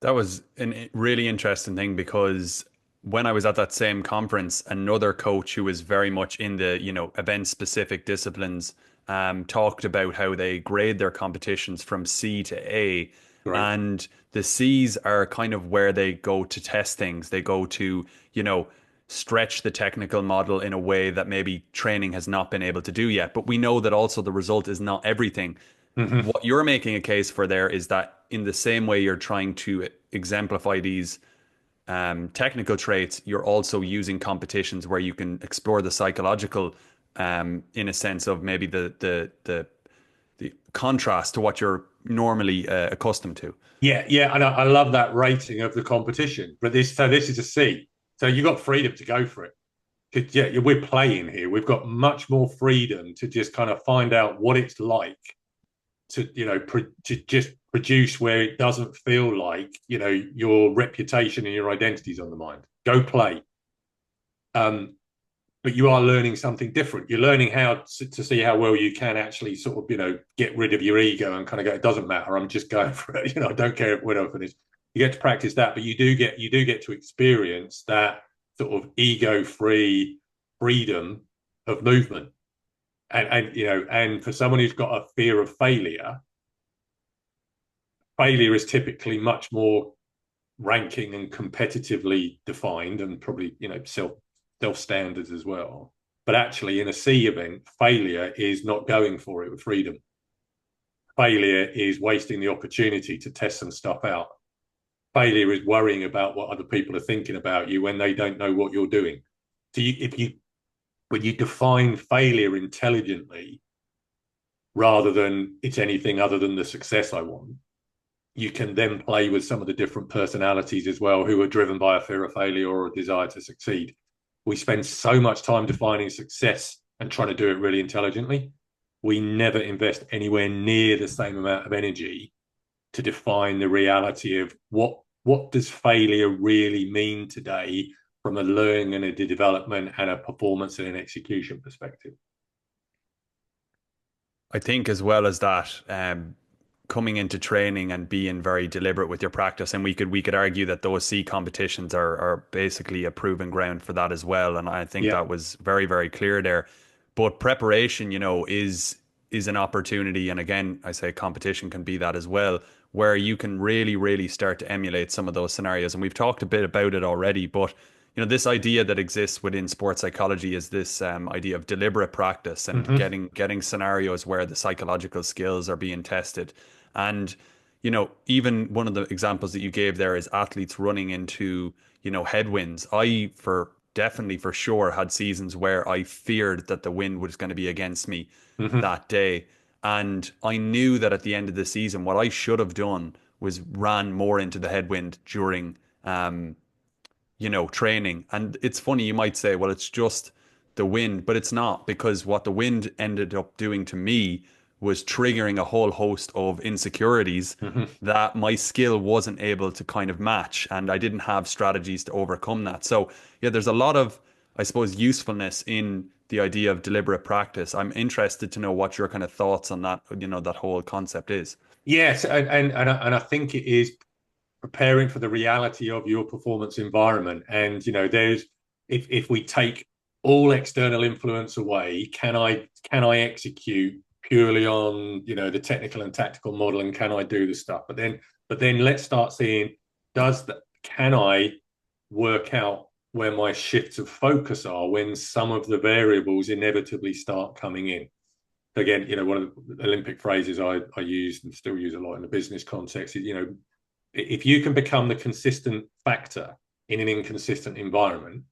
[SPEAKER 1] That was a really interesting thing because when I was at that same conference, another coach who was very much in the, event specific disciplines, talked about how they grade their competitions from C to A.
[SPEAKER 2] Right.
[SPEAKER 1] And the C's are kind of where they go to test things. They go to, stretch the technical model in a way that maybe training has not been able to do yet. But we know that also the result is not everything.
[SPEAKER 2] Mm-hmm.
[SPEAKER 1] What you're making a case for there is that in the same way you're trying to exemplify these technical traits, you're also using competitions where you can explore the psychological, in a sense of maybe the contrast to what you're normally accustomed to.
[SPEAKER 2] Yeah, yeah, and I love that rating of the competition. But this is a C, so you've got freedom to go for it. Yeah, we're playing here. We've got much more freedom to just kind of find out what it's like to to just produce where it doesn't feel like your reputation and your identity's on the mind. Go play. But you are learning something different. You're learning how to see how well you can actually sort of get rid of your ego and kind of go, it doesn't matter, I'm just going for it. I don't care if we're finish. You get to practice that, but you do get to experience that sort of ego free freedom of movement. And for someone who's got a fear of failure, failure is typically much more ranking and competitively defined, and probably self standards as well. But actually, in a C event, failure is not going for it with freedom. Failure is wasting the opportunity to test some stuff out. Failure is worrying about what other people are thinking about you when they don't know what you're doing. So when you define failure intelligently, rather than it's anything other than the success I want, you can then play with some of the different personalities as well, who are driven by a fear of failure or a desire to succeed. We spend so much time defining success and trying to do it really intelligently. We never invest anywhere near the same amount of energy to define the reality of what does failure really mean today from a learning and a development and a performance and an execution perspective.
[SPEAKER 1] I think as well as that, coming into training and being very deliberate with your practice, and we could argue that those C competitions are basically a proven ground for that as well. And I think
[SPEAKER 2] Yeah.
[SPEAKER 1] that was very, very clear there. But preparation, is an opportunity, and again, I say competition can be that as well, where you can really, really start to emulate some of those scenarios. And we've talked a bit about it already, but this idea that exists within sports psychology is this idea of deliberate practice and
[SPEAKER 2] Mm-hmm.
[SPEAKER 1] getting scenarios where the psychological skills are being tested. And even one of the examples that you gave there is athletes running into headwinds. I for definitely for sure had seasons where I feared that the wind was going to be against me
[SPEAKER 2] Mm-hmm.
[SPEAKER 1] that day. And I knew that at the end of the season, what I should have done was ran more into the headwind during training. And it's funny, you might say, well, it's just the wind, but it's not, because what the wind ended up doing to me was triggering a whole host of insecurities
[SPEAKER 2] Mm-hmm.
[SPEAKER 1] that my skill wasn't able to kind of match. And I didn't have strategies to overcome that. So, yeah, there's a lot of, I suppose, usefulness in the idea of deliberate practice. I'm interested to know what your kind of thoughts on that, that whole concept is.
[SPEAKER 2] Yes, and I think it is preparing for the reality of your performance environment. And there's if we take all external influence away, can I execute purely on the technical and tactical model, and can I do the stuff? But then let's start seeing, can I work out where my shifts of focus are when some of the variables inevitably start coming in. Again, one of the Olympic phrases I use and still use a lot in the business context is, if you can become the consistent factor in an inconsistent environment,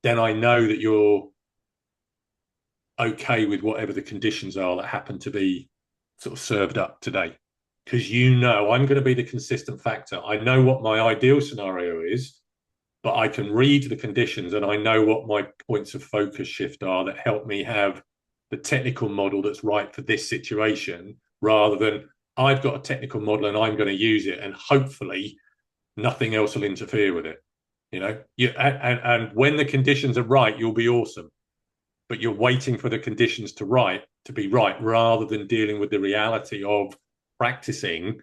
[SPEAKER 2] then I know that you're okay with whatever the conditions are that happen to be sort of served up today. Because I'm going to be the consistent factor. I know what my ideal scenario is, but I can read the conditions and I know what my points of focus shift are that help me have the technical model that's right for this situation, rather than I've got a technical model and I'm going to use it and hopefully nothing else will interfere with it. And when the conditions are right, you'll be awesome. But you're waiting for the conditions to be right, rather than dealing with the reality of practicing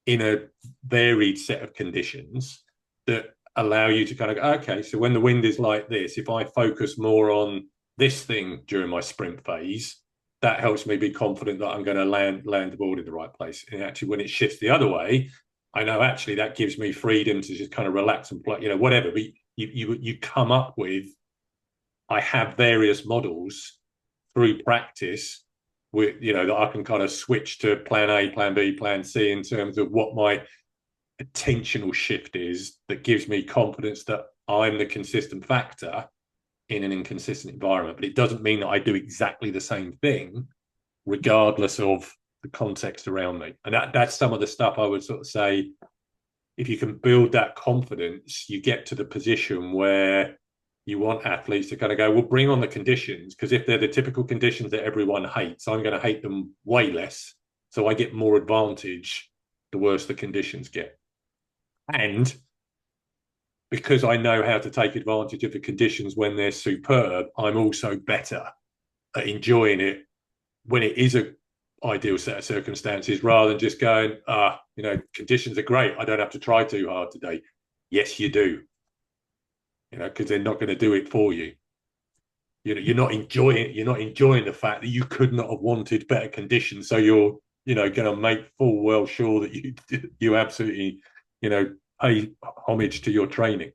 [SPEAKER 2] in a varied set of conditions that allow you to kind of go, okay, so when the wind is like this, if I focus more on this thing during my sprint phase, that helps me be confident that I'm going to land the ball in the right place. And actually, when it shifts the other way, I know actually that gives me freedom to just kind of relax and play, whatever. But you come up with, I have various models through practice with, that I can kind of switch to plan A, plan B, plan C in terms of what my attentional shift is, that gives me confidence that I'm the consistent factor in an inconsistent environment. But it doesn't mean that I do exactly the same thing regardless of the context around me. And that's some of the stuff I would sort of say, if you can build that confidence, you get to the position where you want athletes to kind of go, well, bring on the conditions, because if they're the typical conditions that everyone hates, I'm going to hate them way less. So I get more advantage the worse the conditions get. And because I know how to take advantage of the conditions when they're superb, I'm also better at enjoying it when it is a ideal set of circumstances, rather than just going, conditions are great, I don't have to try too hard today. Yes, you do, because they're not going to do it for you. You're not enjoying the fact that you could not have wanted better conditions, so going to make full well sure that you absolutely, pay homage to your training.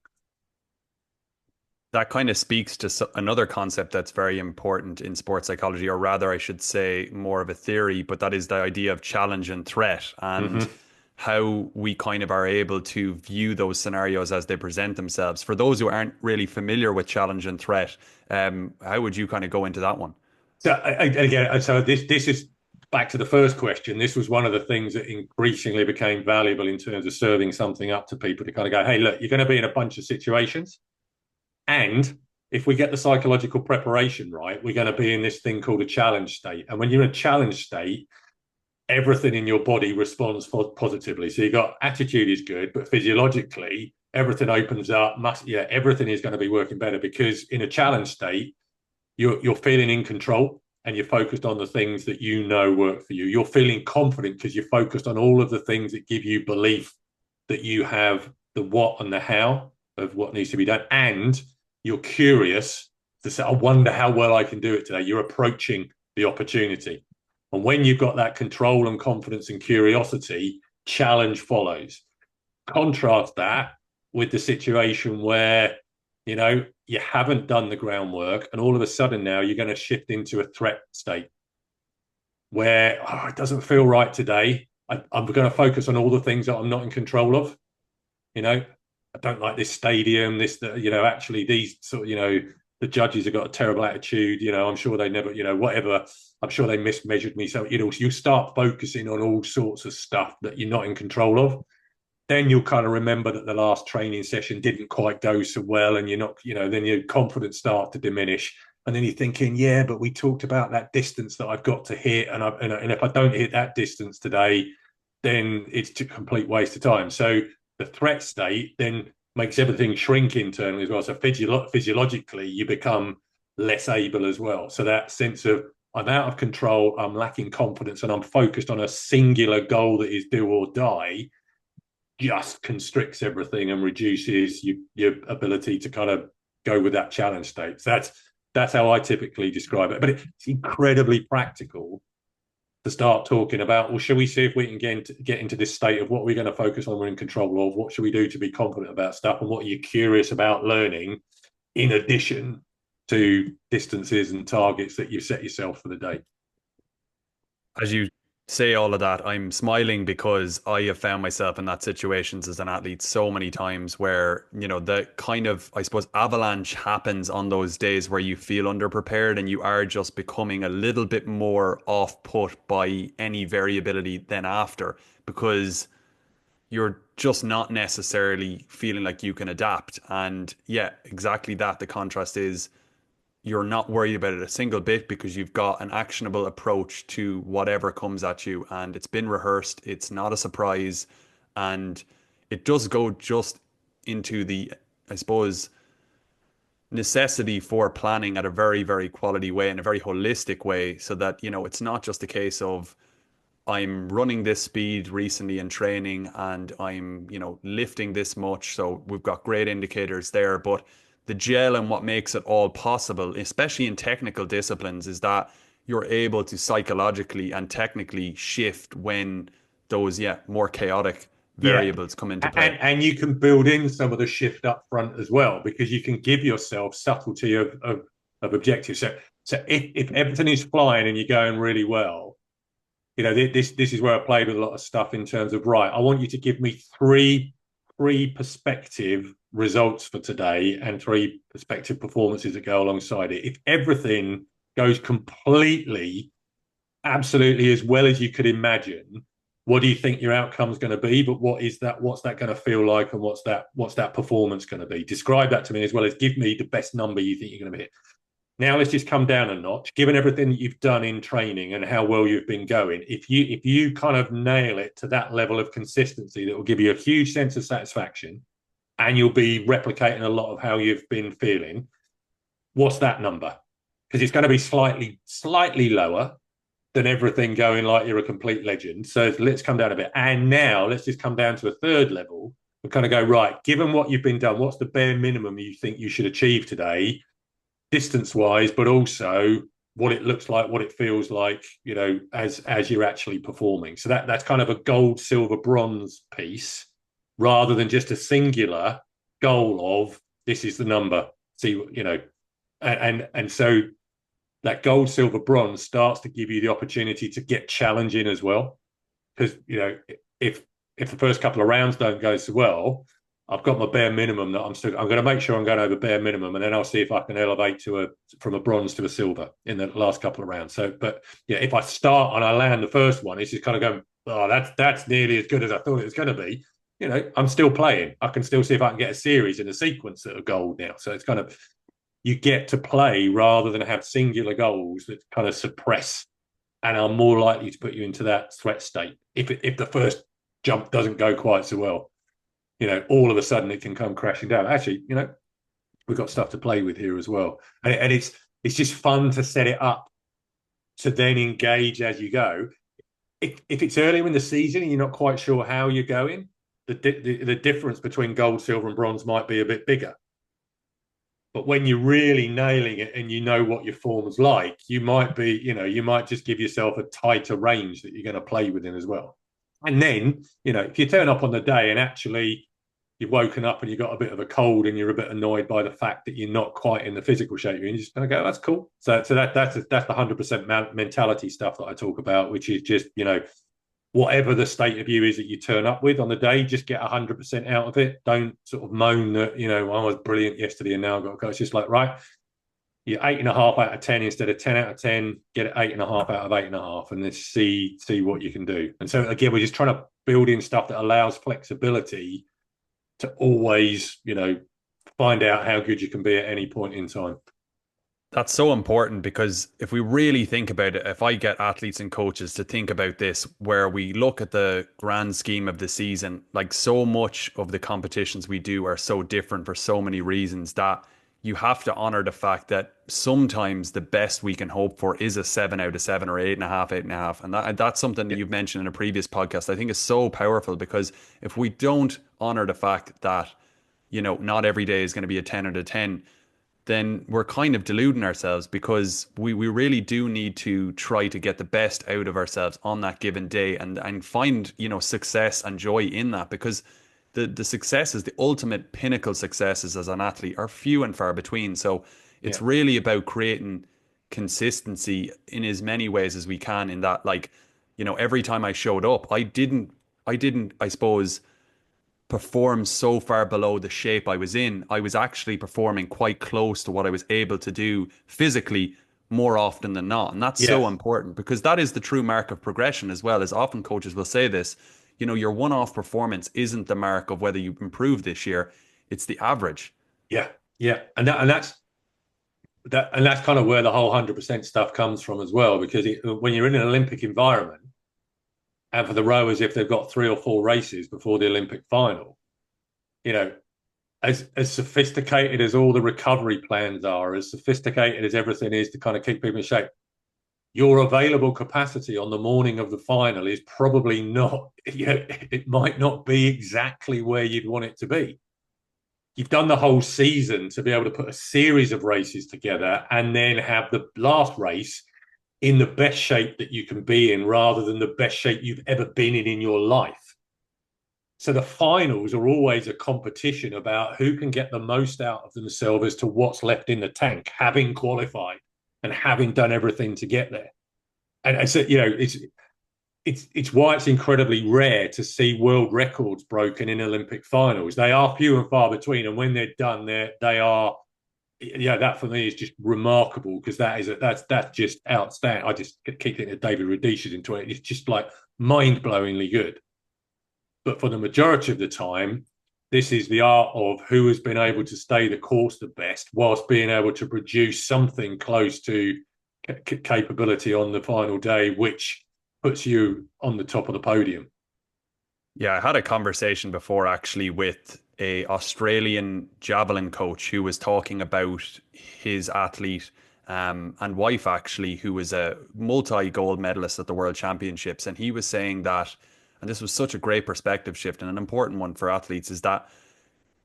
[SPEAKER 1] That kind of speaks to another concept that's very important in sports psychology, or rather, I should say, more of a theory, but that is the idea of challenge and threat, and
[SPEAKER 2] Mm-hmm.
[SPEAKER 1] how we kind of are able to view those scenarios as they present themselves. For those who aren't really familiar with challenge and threat, how would you kind of go into that one?
[SPEAKER 2] So again, so this is back to the first question. This was one of the things that increasingly became valuable in terms of serving something up to people to kind of go, hey, look, you're going to be in a bunch of situations. And if we get the psychological preparation right, we're going to be in this thing called a challenge state. And when you're in a challenge state, everything in your body responds positively. So you got attitude is good, but physiologically, everything opens up. Everything is going to be working better because in a challenge state, you're feeling in control and you're focused on the things that you know work for you. You're feeling confident because you're focused on all of the things that give you belief that you have the what and the how of what needs to be done. And you're curious to say, I wonder how well I can do it today. You're approaching the opportunity. And when you've got that control and confidence and curiosity, challenge follows. Contrast that with the situation where, you haven't done the groundwork and all of a sudden now you're going to shift into a threat state where it doesn't feel right today. I'm going to focus on all the things that I'm not in control of. I don't like this stadium, actually these sort of, the judges have got a terrible attitude. I'm sure they never, whatever. I'm sure they mismeasured me. So, you start focusing on all sorts of stuff that you're not in control of. Then you'll kind of remember that the last training session didn't quite go so well, and you're not, then your confidence starts to diminish. And then you're thinking, yeah, but we talked about that distance that I've got to hit, and if I don't hit that distance today, then it's a complete waste of time. So the threat state then makes everything shrink internally as well. So physiologically, you become less able as well. So that sense of I'm out of control, I'm lacking confidence, and I'm focused on a singular goal that is do or die just constricts everything and reduces your ability to kind of go with that challenge state. So that's how I typically describe it. But it's incredibly practical to start talking about, well, shall we see if we can get into this state of what we're going to focus on, we're in control of, what should we do to be confident about stuff, and what are you curious about learning in addition to distances and targets that you set yourself for the day.
[SPEAKER 1] As you say all of that, I'm smiling because I have found myself in that situations as an athlete so many times where, the kind of, I suppose, avalanche happens on those days where you feel underprepared and you are just becoming a little bit more off put by any variability than after, because you're just not necessarily feeling like you can adapt. And yeah, exactly that. The contrast is you're not worried about it a single bit because you've got an actionable approach to whatever comes at you, and it's been rehearsed. It's not a surprise, and it does go just into the, I suppose, necessity for planning at a very, very quality way, in a very holistic way, so that, it's not just a case of I'm running this speed recently in training and I'm, lifting this much. So we've got great indicators there. But the gel and what makes it all possible, especially in technical disciplines, is that you're able to psychologically and technically shift when those, yeah, more chaotic
[SPEAKER 2] Yeah.
[SPEAKER 1] variables come into play.
[SPEAKER 2] And you can build in some of the shift up front as well, because you can give yourself subtlety of objectives. So if everything is flying and you're going really well, this is where I played with a lot of stuff in terms of, right, I want you to give me three perspective results for today and three perspective performances that go alongside it. If everything goes completely, absolutely as well as you could imagine, what do you think your outcome is going to be? But what's that going to feel like, and what's that performance going to be? Describe that to me, as well as give me the best number you think you're going to hit. Now let's just come down a notch. Given everything that you've done in training and how well you've been going, if you kind of nail it to that level of consistency, that will give you a huge sense of satisfaction, and you'll be replicating a lot of how you've been feeling. What's that number? Because it's going to be slightly lower than everything going like you're a complete legend. So let's come down a bit. And now let's just come down to a third level and kind of go, right, given what you've been done, what's the bare minimum you think you should achieve today, distance wise, but also what it looks like, what it feels like, as you're actually performing. So that's kind of a gold, silver, bronze piece, rather than just a singular goal of this is the number. See, and so that gold, silver, bronze starts to give you the opportunity to get challenging as well. Because if if the first couple of rounds don't go so well, I've got my bare minimum that I'm going to make sure I'm going over bare minimum, and then I'll see if I can elevate from a bronze to a silver in the last couple of rounds. So, but yeah, if I start and I land the first one, it's just kind of going, oh, that's nearly as good as I thought it was going to be. I'm still playing. I can still see if I can get a series in a sequence that are gold now. So it's kind of, you get to play rather than have singular goals that kind of suppress and are more likely to put you into that threat state. If the first jump doesn't go quite so well, all of a sudden it can come crashing down. Actually, we've got stuff to play with here as well, and it's just fun to set it up to then engage as you go. If it's earlier in the season and you're not quite sure how you're going, the difference between gold, silver, and bronze might be a bit bigger. But when you're really nailing it and you know what your form's like, you might just give yourself a tighter range that you're going to play within as well. And then, if you turn up on the day and actually you've woken up and you've got a bit of a cold and you're a bit annoyed by the fact that you're not quite in the physical shape, you're just going to go, that's cool. So that's the 100% mentality stuff that I talk about, which is just, whatever the state of you is that you turn up with on the day, just get 100% out of it. Don't sort of moan that, I was brilliant yesterday and now I've got to go. It's just like, right, you're 8.5 out of 10 instead of 10 out of 10, get it 8.5 out of 8.5 and then see what you can do. And so again, we're just trying to build in stuff that allows flexibility to always, find out how good you can be at any point in time.
[SPEAKER 1] That's so important because if we really think about it, if I get athletes and coaches to think about this, where we look at the grand scheme of the season, like so much of the competitions we do are so different for so many reasons that you have to honor the fact that sometimes the best we can hope for is a 7 out of 7 or 8.5, 8.5. And that's something that
[SPEAKER 2] Yeah.
[SPEAKER 1] you've mentioned in a previous podcast. I think is so powerful because if we don't honor the fact that, not every day is going to be a 10 out of 10, then we're kind of deluding ourselves because we really do need to try to get the best out of ourselves on that given day and find, success and joy in that because the successes, the ultimate pinnacle successes as an athlete are few and far between. So it's
[SPEAKER 2] Yeah.
[SPEAKER 1] really about creating consistency in as many ways as we can in that, like, every time I showed up, I didn't, I suppose, perform so far below the shape I was in. I was actually performing quite close to what I was able to do physically more often than not. And that's so
[SPEAKER 2] Yeah.
[SPEAKER 1] important because that is the true mark of progression as well. As often coaches will say this, your one-off performance isn't the mark of whether you improved this year. It's the average.
[SPEAKER 2] Yeah. Yeah. And that's kind of where the whole 100% stuff comes from as well, because when you're in an Olympic environment, and for the rowers, if they've got 3 or 4 races before the Olympic final, you know, as sophisticated as all the recovery plans are, as sophisticated as everything is to kind of keep people in shape, your available capacity on the morning of the final is probably not, it might not be exactly where you'd want it to be. You've done the whole season to be able to put a series of races together and then have the last race in the best shape that you can be in rather than the best shape you've ever been in your life. So the finals are always a competition about who can get the most out of themselves as to what's left in the tank, having qualified and having done everything to get there. And so, it's why it's incredibly rare to see world records broken in Olympic finals. They are few and far between, and when they're done, they are. Yeah, that for me is just remarkable because that's just outstanding. I just keep thinking of David Rudisha's into it. It's just like mind-blowingly good. But for the majority of the time, this is the art of who has been able to stay the course the best whilst being able to produce something close to capability on the final day, which puts you on the top of the podium.
[SPEAKER 1] Yeah, I had a conversation before actually with a Australian javelin coach who was talking about his athlete and wife actually, who was a multi-gold medalist at the World Championships, and he was saying that, and this was such a great perspective shift and an important one for athletes, is that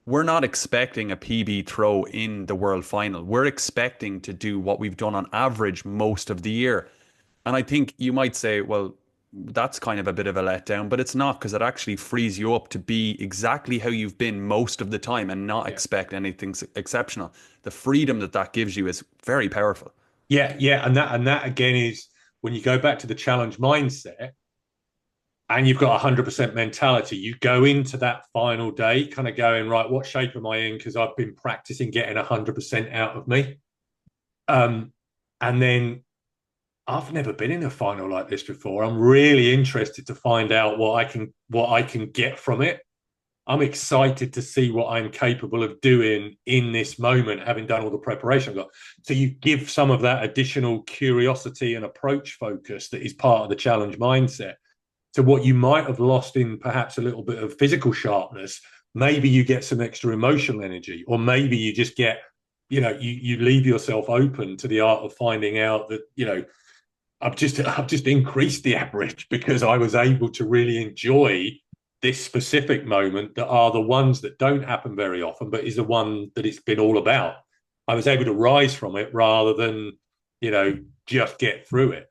[SPEAKER 1] we're not expecting a PB throw in the world final. We're expecting to do what we've done on average most of the year. And I think you might say, well, that's kind of a bit of a letdown, but it's not, because it actually frees you up to be exactly how you've been most of the time and not
[SPEAKER 2] Yeah.
[SPEAKER 1] expect anything exceptional. The freedom that that gives you is very powerful.
[SPEAKER 2] Yeah, yeah, and that again is when you go back to the challenge mindset and you've got 100% mentality, you go into that final day kind of going, right, what shape am I in? Because I've been practicing getting 100% out of me. Um, and then I've never been in a final like this before. I'm really interested to find out what I can get from it. I'm excited to see what I'm capable of doing in this moment, having done all the preparation I've got. So you give some of that additional curiosity and approach focus that is part of the challenge mindset to what you might have lost in perhaps a little bit of physical sharpness. Maybe you get some extra emotional energy, or maybe you just get, you leave yourself open to the art of finding out that, I've just increased the average because I was able to really enjoy this specific moment that are the ones that don't happen very often, but is the one that it's been all about. I was able to rise from it rather than, just get through it.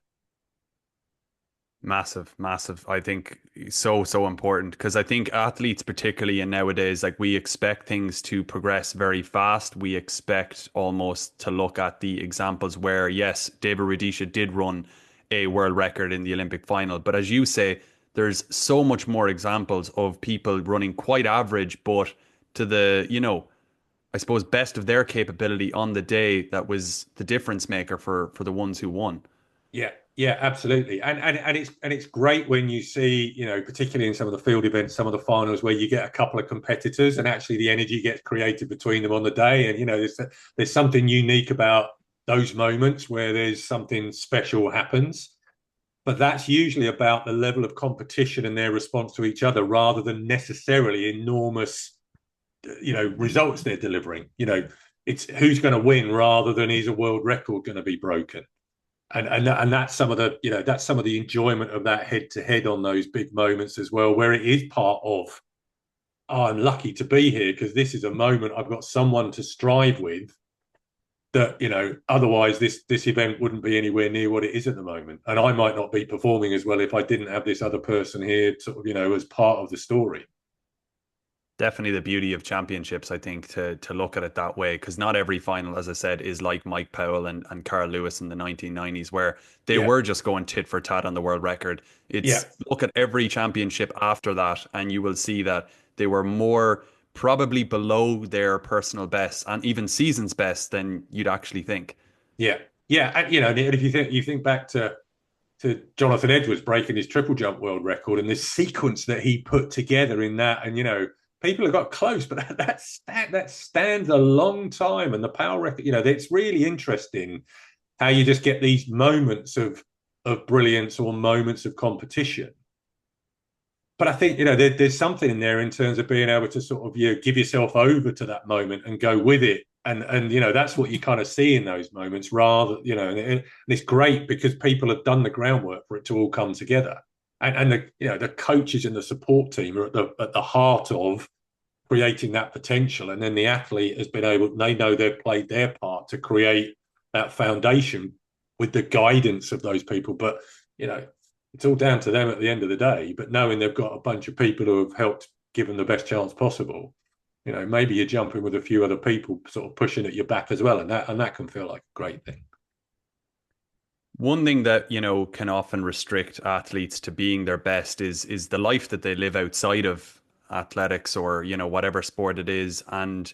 [SPEAKER 1] Massive, massive. I think so, so important, because I think athletes, particularly in nowadays, like we expect things to progress very fast. We expect almost to look at the examples where, yes, David Rudisha did run a world record in the Olympic final. But as you say, there's so much more examples of people running quite average, but to the, I suppose, best of their capability on the day that was the difference maker for the ones who won.
[SPEAKER 2] Yeah, yeah, absolutely. And it's great when you see, particularly in some of the field events, some of the finals where you get a couple of competitors and actually the energy gets created between them on the day. And there's something unique about those moments where there's something special happens. But that's usually about the level of competition and their response to each other rather than necessarily enormous, results they're delivering. It's who's going to win rather than is a world record going to be broken. And that's some of the enjoyment of that head to head on those big moments as well, where it is part of, oh, I'm lucky to be here because this is a moment I've got someone to strive with that, otherwise this event wouldn't be anywhere near what it is at the moment, and I might not be performing as well if I didn't have this other person here sort of, as part of the story.
[SPEAKER 1] Definitely the beauty of championships, I think, to look at it that way, because not every final, as I said, is like Mike Powell and Carl Lewis in the 1990s, where they
[SPEAKER 2] Yeah,
[SPEAKER 1] were just going tit for tat on the world record.
[SPEAKER 2] yeah,
[SPEAKER 1] It's look at every championship after that, and you will see that they were more probably below their personal best and even season's best than you'd actually think.
[SPEAKER 2] yeah, yeah. And if you think back to Jonathan Edwards breaking his triple jump world record and this sequence that he put together in that. And people have got close, but that stands a long time. And the power record, it's really interesting how you just get these moments of brilliance or moments of competition. But I think there's something in there in terms of being able to sort of give yourself over to that moment and go with it, and that's what you kind of see in those moments. Rather, and it's great because people have done the groundwork for it to all come together, and the coaches and the support team are at the heart of creating that potential, and then the athlete has been able. They know they've played their part to create that foundation with the guidance of those people, but you know it's all down to them at the end of the day. But knowing they've got a bunch of people who have helped give them the best chance possible, maybe you're jumping with a few other people sort of pushing at your back as well, and that can feel like a great thing.
[SPEAKER 1] One thing that, can often restrict athletes to being their best is the life that they live outside of athletics or, whatever sport it is. And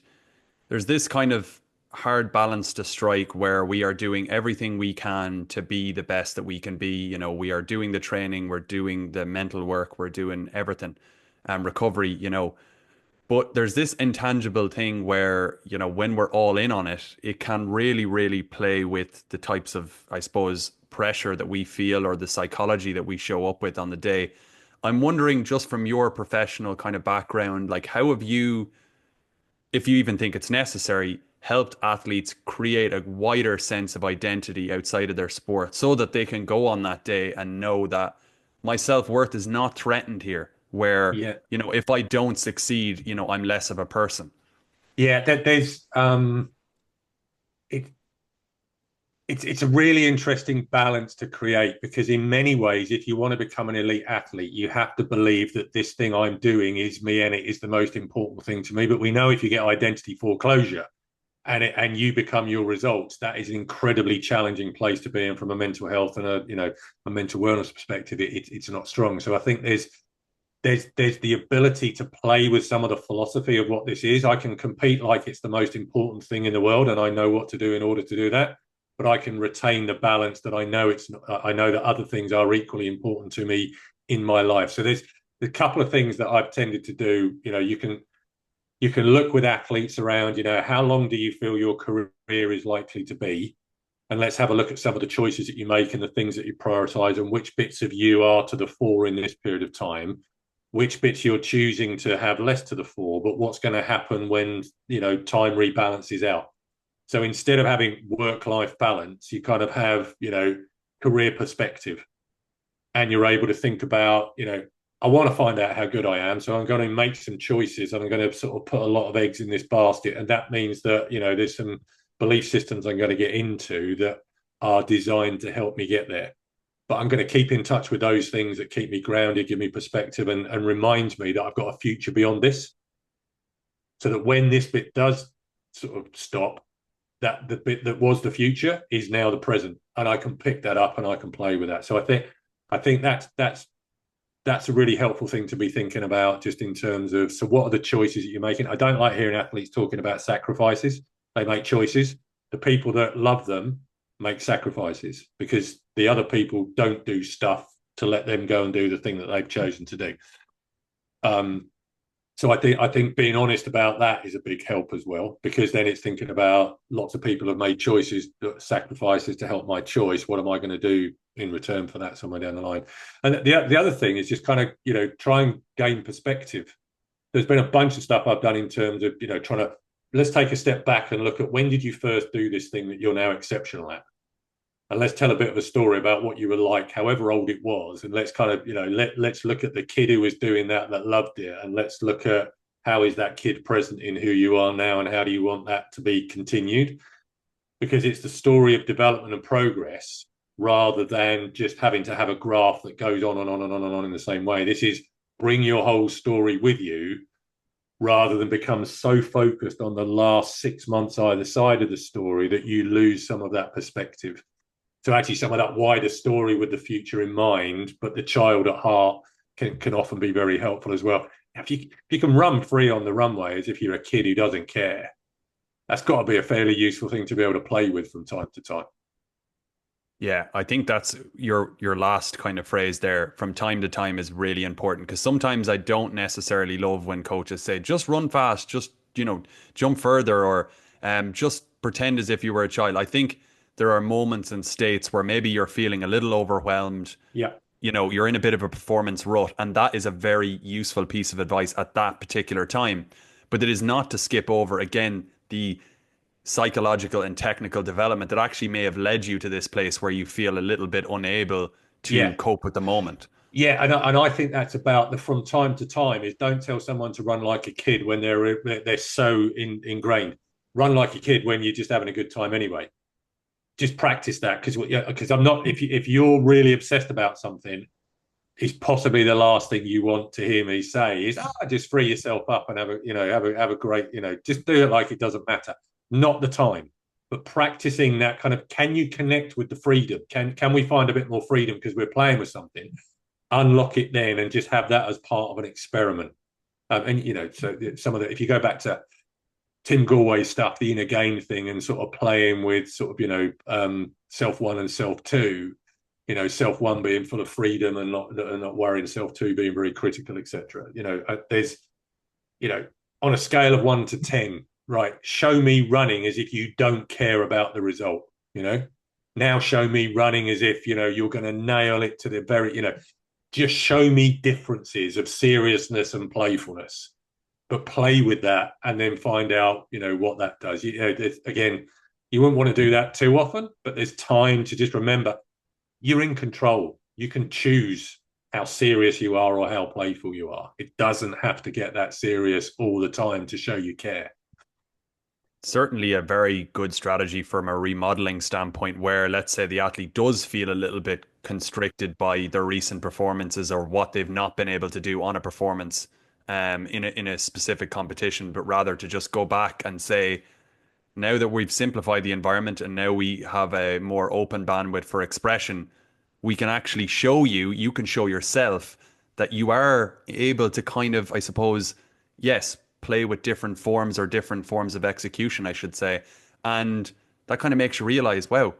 [SPEAKER 1] there's this kind of hard balance to strike where we are doing everything we can to be the best that we can be. We are doing the training, we're doing the mental work, we're doing everything, recovery, but there's this intangible thing where, when we're all in on it, it can really, really play with the types of, I suppose, pressure that we feel or the psychology that we show up with on the day. I'm wondering, just from your professional kind of background, like how have you, if you even think it's necessary, helped athletes create a wider sense of identity outside of their sport so that they can go on that day and know that my self-worth is not threatened here, where,
[SPEAKER 2] Yeah,
[SPEAKER 1] if I don't succeed, I'm less of a person.
[SPEAKER 2] Yeah, there's it, it's a really interesting balance to create, because in many ways, if you want to become an elite athlete, you have to believe that this thing I'm doing is me and it is the most important thing to me. But we know if you get identity foreclosure and you become your results, that is an incredibly challenging place to be in from a mental health and a mental wellness perspective. It's not strong. So I think there's the ability to play with some of the philosophy of what this is. I can compete like it's the most important thing in the world, and I know what to do in order to do that. But I can retain the balance that I know it's. I know that other things are equally important to me in my life. So there's a couple of things that I've tended to do. You can look with athletes around. How long do you feel your career is likely to be? And let's have a look at some of the choices that you make and the things that you prioritize, and which bits of you are to the fore in this period of time, which bits you're choosing to have less to the fore, but what's going to happen when time rebalances out. So instead of having work-life balance, you kind of have career perspective, and you're able to think about I want to find out how good I am, so I'm going to make some choices, and I'm going to sort of put a lot of eggs in this basket, and that means that there's some belief systems I'm going to get into that are designed to help me get there. But I'm going to keep in touch with those things that keep me grounded, give me perspective, and remind me that I've got a future beyond this. So that when this bit does sort of stop, that the bit that was the future is now the present, and I can pick that up and I can play with that. So I think that's a really helpful thing to be thinking about, just in terms of, so what are the choices that you're making? I don't like hearing athletes talking about sacrifices. They make choices. The people that love them make sacrifices, because the other people don't do stuff to let them go and do the thing that they've chosen to do. Um, so I think being honest about that is a big help as well, because then it's thinking about, lots of people have made choices, sacrifices to help my choice. What am I going to do in return for that somewhere down the line? And the other thing is just kind of try and gain perspective. There's been a bunch of stuff I've done in terms of trying to, let's take a step back and look at, when did you first do this thing that you're now exceptional at? And let's tell a bit of a story about what you were like, however old it was, and let's kind of let's look at the kid who was doing that loved it, and let's look at, how is that kid present in who you are now, and how do you want that to be continued? Because it's the story of development and progress, rather than just having to have a graph that goes on and on and on and on in the same way. This is, bring your whole story with you, rather than become so focused on the last 6 months either side of the story that you lose some of that perspective. So actually, some of that wider story with the future in mind, but the child at heart, can often be very helpful as well. If you can run free on the runway as if you're a kid who doesn't care, that's got to be a fairly useful thing to be able to play with from time to time.
[SPEAKER 1] Yeah, I think that's your last kind of phrase there, from time to time, is really important, because sometimes I don't necessarily love when coaches say just run fast, just jump further, or just pretend as if you were a child. I think there are moments and states where maybe you're feeling a little overwhelmed,
[SPEAKER 2] Yeah,
[SPEAKER 1] you're in a bit of a performance rut, and that is a very useful piece of advice at that particular time. But it is not to skip over, again, the psychological and technical development that actually may have led you to this place where you feel a little bit unable to
[SPEAKER 2] yeah,
[SPEAKER 1] cope with the moment.
[SPEAKER 2] yeah, and I think that's about the, from time to time, is, don't tell someone to run like a kid when they're so ingrained. Run like a kid when you're just having a good time anyway. Just practice that, because I'm not, if you're really obsessed about something, is possibly the last thing you want to hear me say is, just free yourself up and have a great, just do it like it doesn't matter. Not the time. But practicing that kind of, can you connect with the freedom? Can we find a bit more freedom because we're playing with something? Unlock it then, and just have that as part of an experiment. And so some of the, if you go back to Tim Galway's stuff, the inner game thing, and sort of playing with sort of self one and self two. Self one being full of freedom and not worrying, self two being very critical, etc. There's on a scale of 1 to 10, right? Show me running as if you don't care about the result. Now show me running as if you're going to nail it to the very. Just show me differences of seriousness and playfulness, but play with that and then find out what that does. Again, you wouldn't want to do that too often, but there's time to just remember, you're in control. You can choose how serious you are or how playful you are. It doesn't have to get that serious all the time to show you care.
[SPEAKER 1] certainly a very good strategy from a remodeling standpoint where let's say the athlete does feel a little bit constricted by their recent performances or what they've not been able to do on a performance in a specific competition, but rather to just go back and say, now that we've simplified the environment and now we have a more open bandwidth for expression, we can actually show you, you can show yourself that you are able to kind of, I suppose, yes, play with different forms or different forms of execution, I should say. And that kind of makes you realize, wow,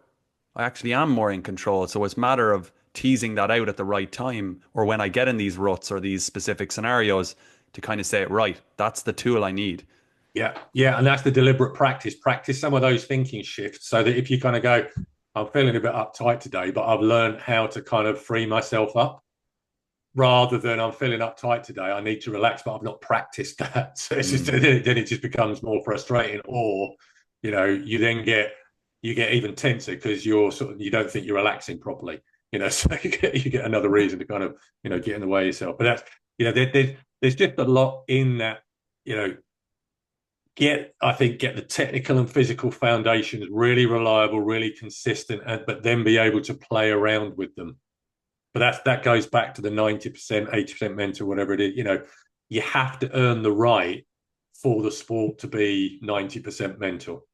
[SPEAKER 1] I actually am more in control. So it's a matter of teasing that out at the right time or when I get in these ruts or these specific scenarios to kind of say, right, that's the tool I need.
[SPEAKER 2] Yeah, yeah, and that's the deliberate practice. Practice some of those thinking shifts so that if you kind of go, I'm feeling a bit uptight today, but I've learned how to kind of free myself up rather than I'm feeling uptight today. I need to relax, but I've not practiced that. So it's just
[SPEAKER 1] Mm.
[SPEAKER 2] then it just becomes more frustrating. Or, you get even tenser because you don't think you're relaxing properly. So you get another reason to kind of get in the way of yourself. But that's there's just a lot in that. You know, get the technical and physical foundations really reliable, really consistent, but then be able to play around with them. But that goes back to the 90%, 80% mental, whatever it is. You have to earn the right for the sport to be 90% mental.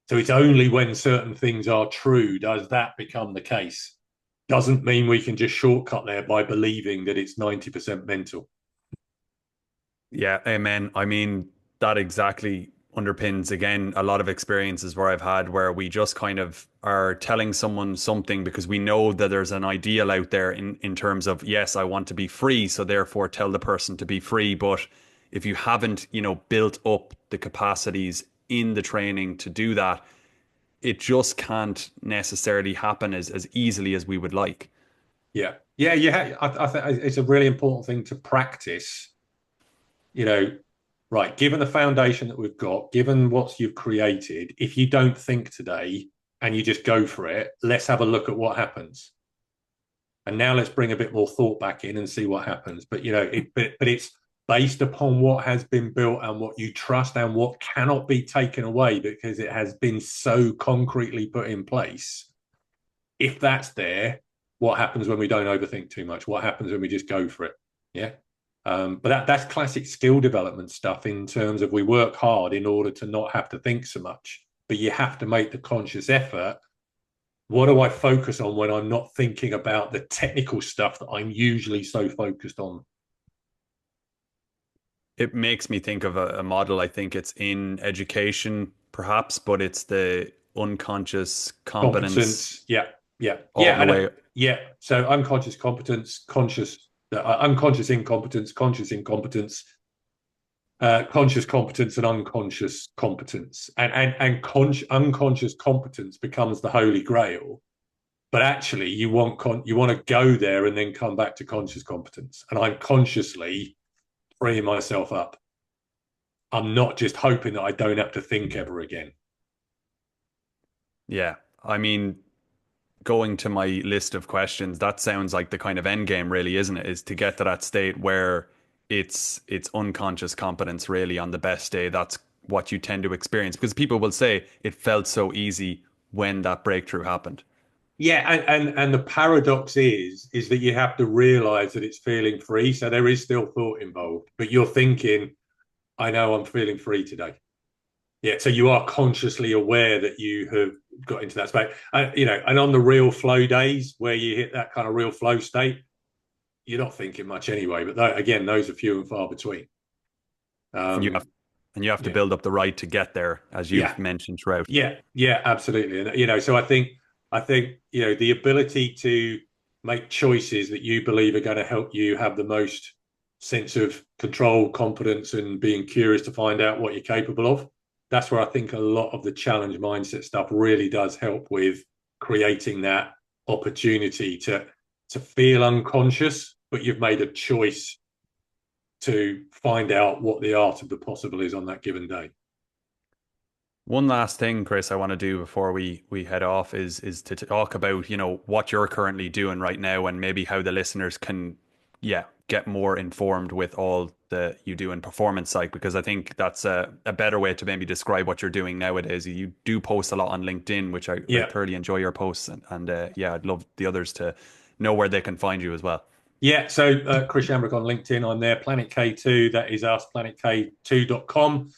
[SPEAKER 2] So it's only when certain things are true does that become the case. Doesn't mean we can just shortcut there by believing that it's 90% mental.
[SPEAKER 1] Yeah, amen. I mean, that exactly underpins again a lot of experiences where I've had where we just kind of are telling someone something because we know that there's an ideal out there in terms of, yes, I want to be free, so therefore tell the person to be free. But if you haven't, built up the capacities in the training to do that, it just can't necessarily happen as easily as we would like.
[SPEAKER 2] Yeah. Yeah. Yeah. I think it's a really important thing to practice, you know, right, given the foundation that we've got, given what you've created, if you don't think today and you just go for it, let's have a look at what happens. And now let's bring a bit more thought back in and see what happens. But but it's based upon what has been built and what you trust and what cannot be taken away because it has been so concretely put in place. If that's there, what happens when we don't overthink too much? What happens when we just go for it? Yeah. But that's classic skill development stuff in terms of we work hard in order to not have to think so much. But you have to make the conscious effort. What do I focus on when I'm not thinking about the technical stuff that I'm usually so focused on?
[SPEAKER 1] It makes me think of a model. I think it's in education, perhaps, but it's the unconscious competence
[SPEAKER 2] Competence. Yeah. Yeah.
[SPEAKER 1] all
[SPEAKER 2] Yeah.
[SPEAKER 1] the way.
[SPEAKER 2] Yeah. So unconscious competence, unconscious incompetence, conscious competence and unconscious competence, unconscious competence becomes the holy grail. But actually, you want to go there and then come back to conscious competence. And I'm consciously freeing myself up. I'm not just hoping that I don't have to think ever again.
[SPEAKER 1] Yeah. I mean, going to my list of questions, that sounds like the kind of end game, really, isn't it? Is to get to that state where it's unconscious competence really on the best day. That's what you tend to experience because people will say it felt so easy when that breakthrough happened.
[SPEAKER 2] Yeah, and the paradox is that you have to realize that it's feeling free. So there is still thought involved, but you're thinking, I know I'm feeling free today. Yeah, so you are consciously aware that you have got into that space. And on the real flow days where you hit that kind of real flow state, you're not thinking much anyway. But again, those are few and far between.
[SPEAKER 1] And you have
[SPEAKER 2] Um,
[SPEAKER 1] and you have to
[SPEAKER 2] yeah,
[SPEAKER 1] build up the right to get there, as
[SPEAKER 2] yeah,
[SPEAKER 1] you've mentioned throughout.
[SPEAKER 2] yeah, absolutely. And so I think the ability to make choices that you believe are going to help you have the most sense of control, confidence, and being curious to find out what you're capable of. That's where I think a lot of the challenge mindset stuff really does help with creating that opportunity to feel unconscious, but you've made a choice to find out what the art of the possible is on that given day.
[SPEAKER 1] One last thing, Chris, I want to do before we head off is to talk about, what you're currently doing right now and maybe how the listeners can, yeah, get more informed with all that you do in performance psych, because I think that's a better way to maybe describe what you're doing nowadays. You do post a lot on LinkedIn, which I
[SPEAKER 2] Yeah.
[SPEAKER 1] thoroughly enjoy your posts, and yeah, I'd love the others to know where they can find you as well.
[SPEAKER 2] Yeah, so Chris Shambrook on LinkedIn. I'm there. Planet K2, that is us, planetk2.com.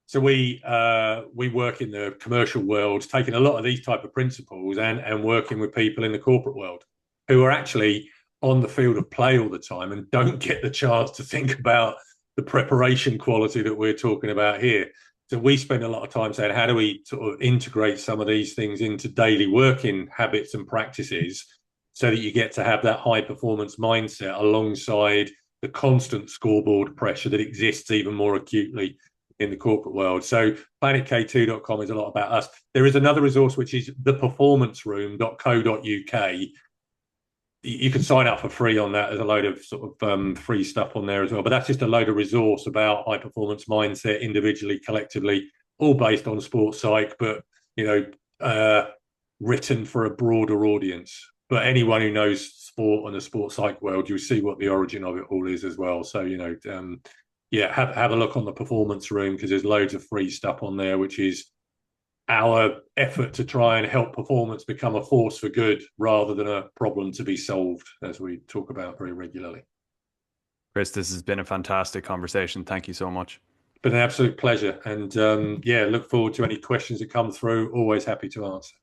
[SPEAKER 2] So we work in the commercial world, taking a lot of these type of principles and working with people in the corporate world who are actually on the field of play all the time and don't get the chance to think about the preparation quality that we're talking about here. So we spend a lot of time saying, how do we sort of integrate some of these things into daily working habits and practices so that you get to have that high performance mindset alongside the constant scoreboard pressure that exists even more acutely in the corporate world. So planetk2.com is a lot about us. There is another resource, which is theperformanceroom.co.uk. You can sign up for free on that. There's a load of sort of free stuff on there as well. But that's just a load of resource about high performance mindset, individually, collectively, all based on sports psych, but you know, written for a broader audience. But anyone who knows sport and the sports psych world, you'll see what the origin of it all is as well. So yeah, have a look on the performance room because there's loads of free stuff on there, which is our effort to try and help performance become a force for good rather than a problem to be solved, as we talk about very regularly.
[SPEAKER 1] Chris, this has been a fantastic conversation. Thank you so much.
[SPEAKER 2] Been an absolute pleasure. And yeah, look forward to any questions that come through. Always happy to answer.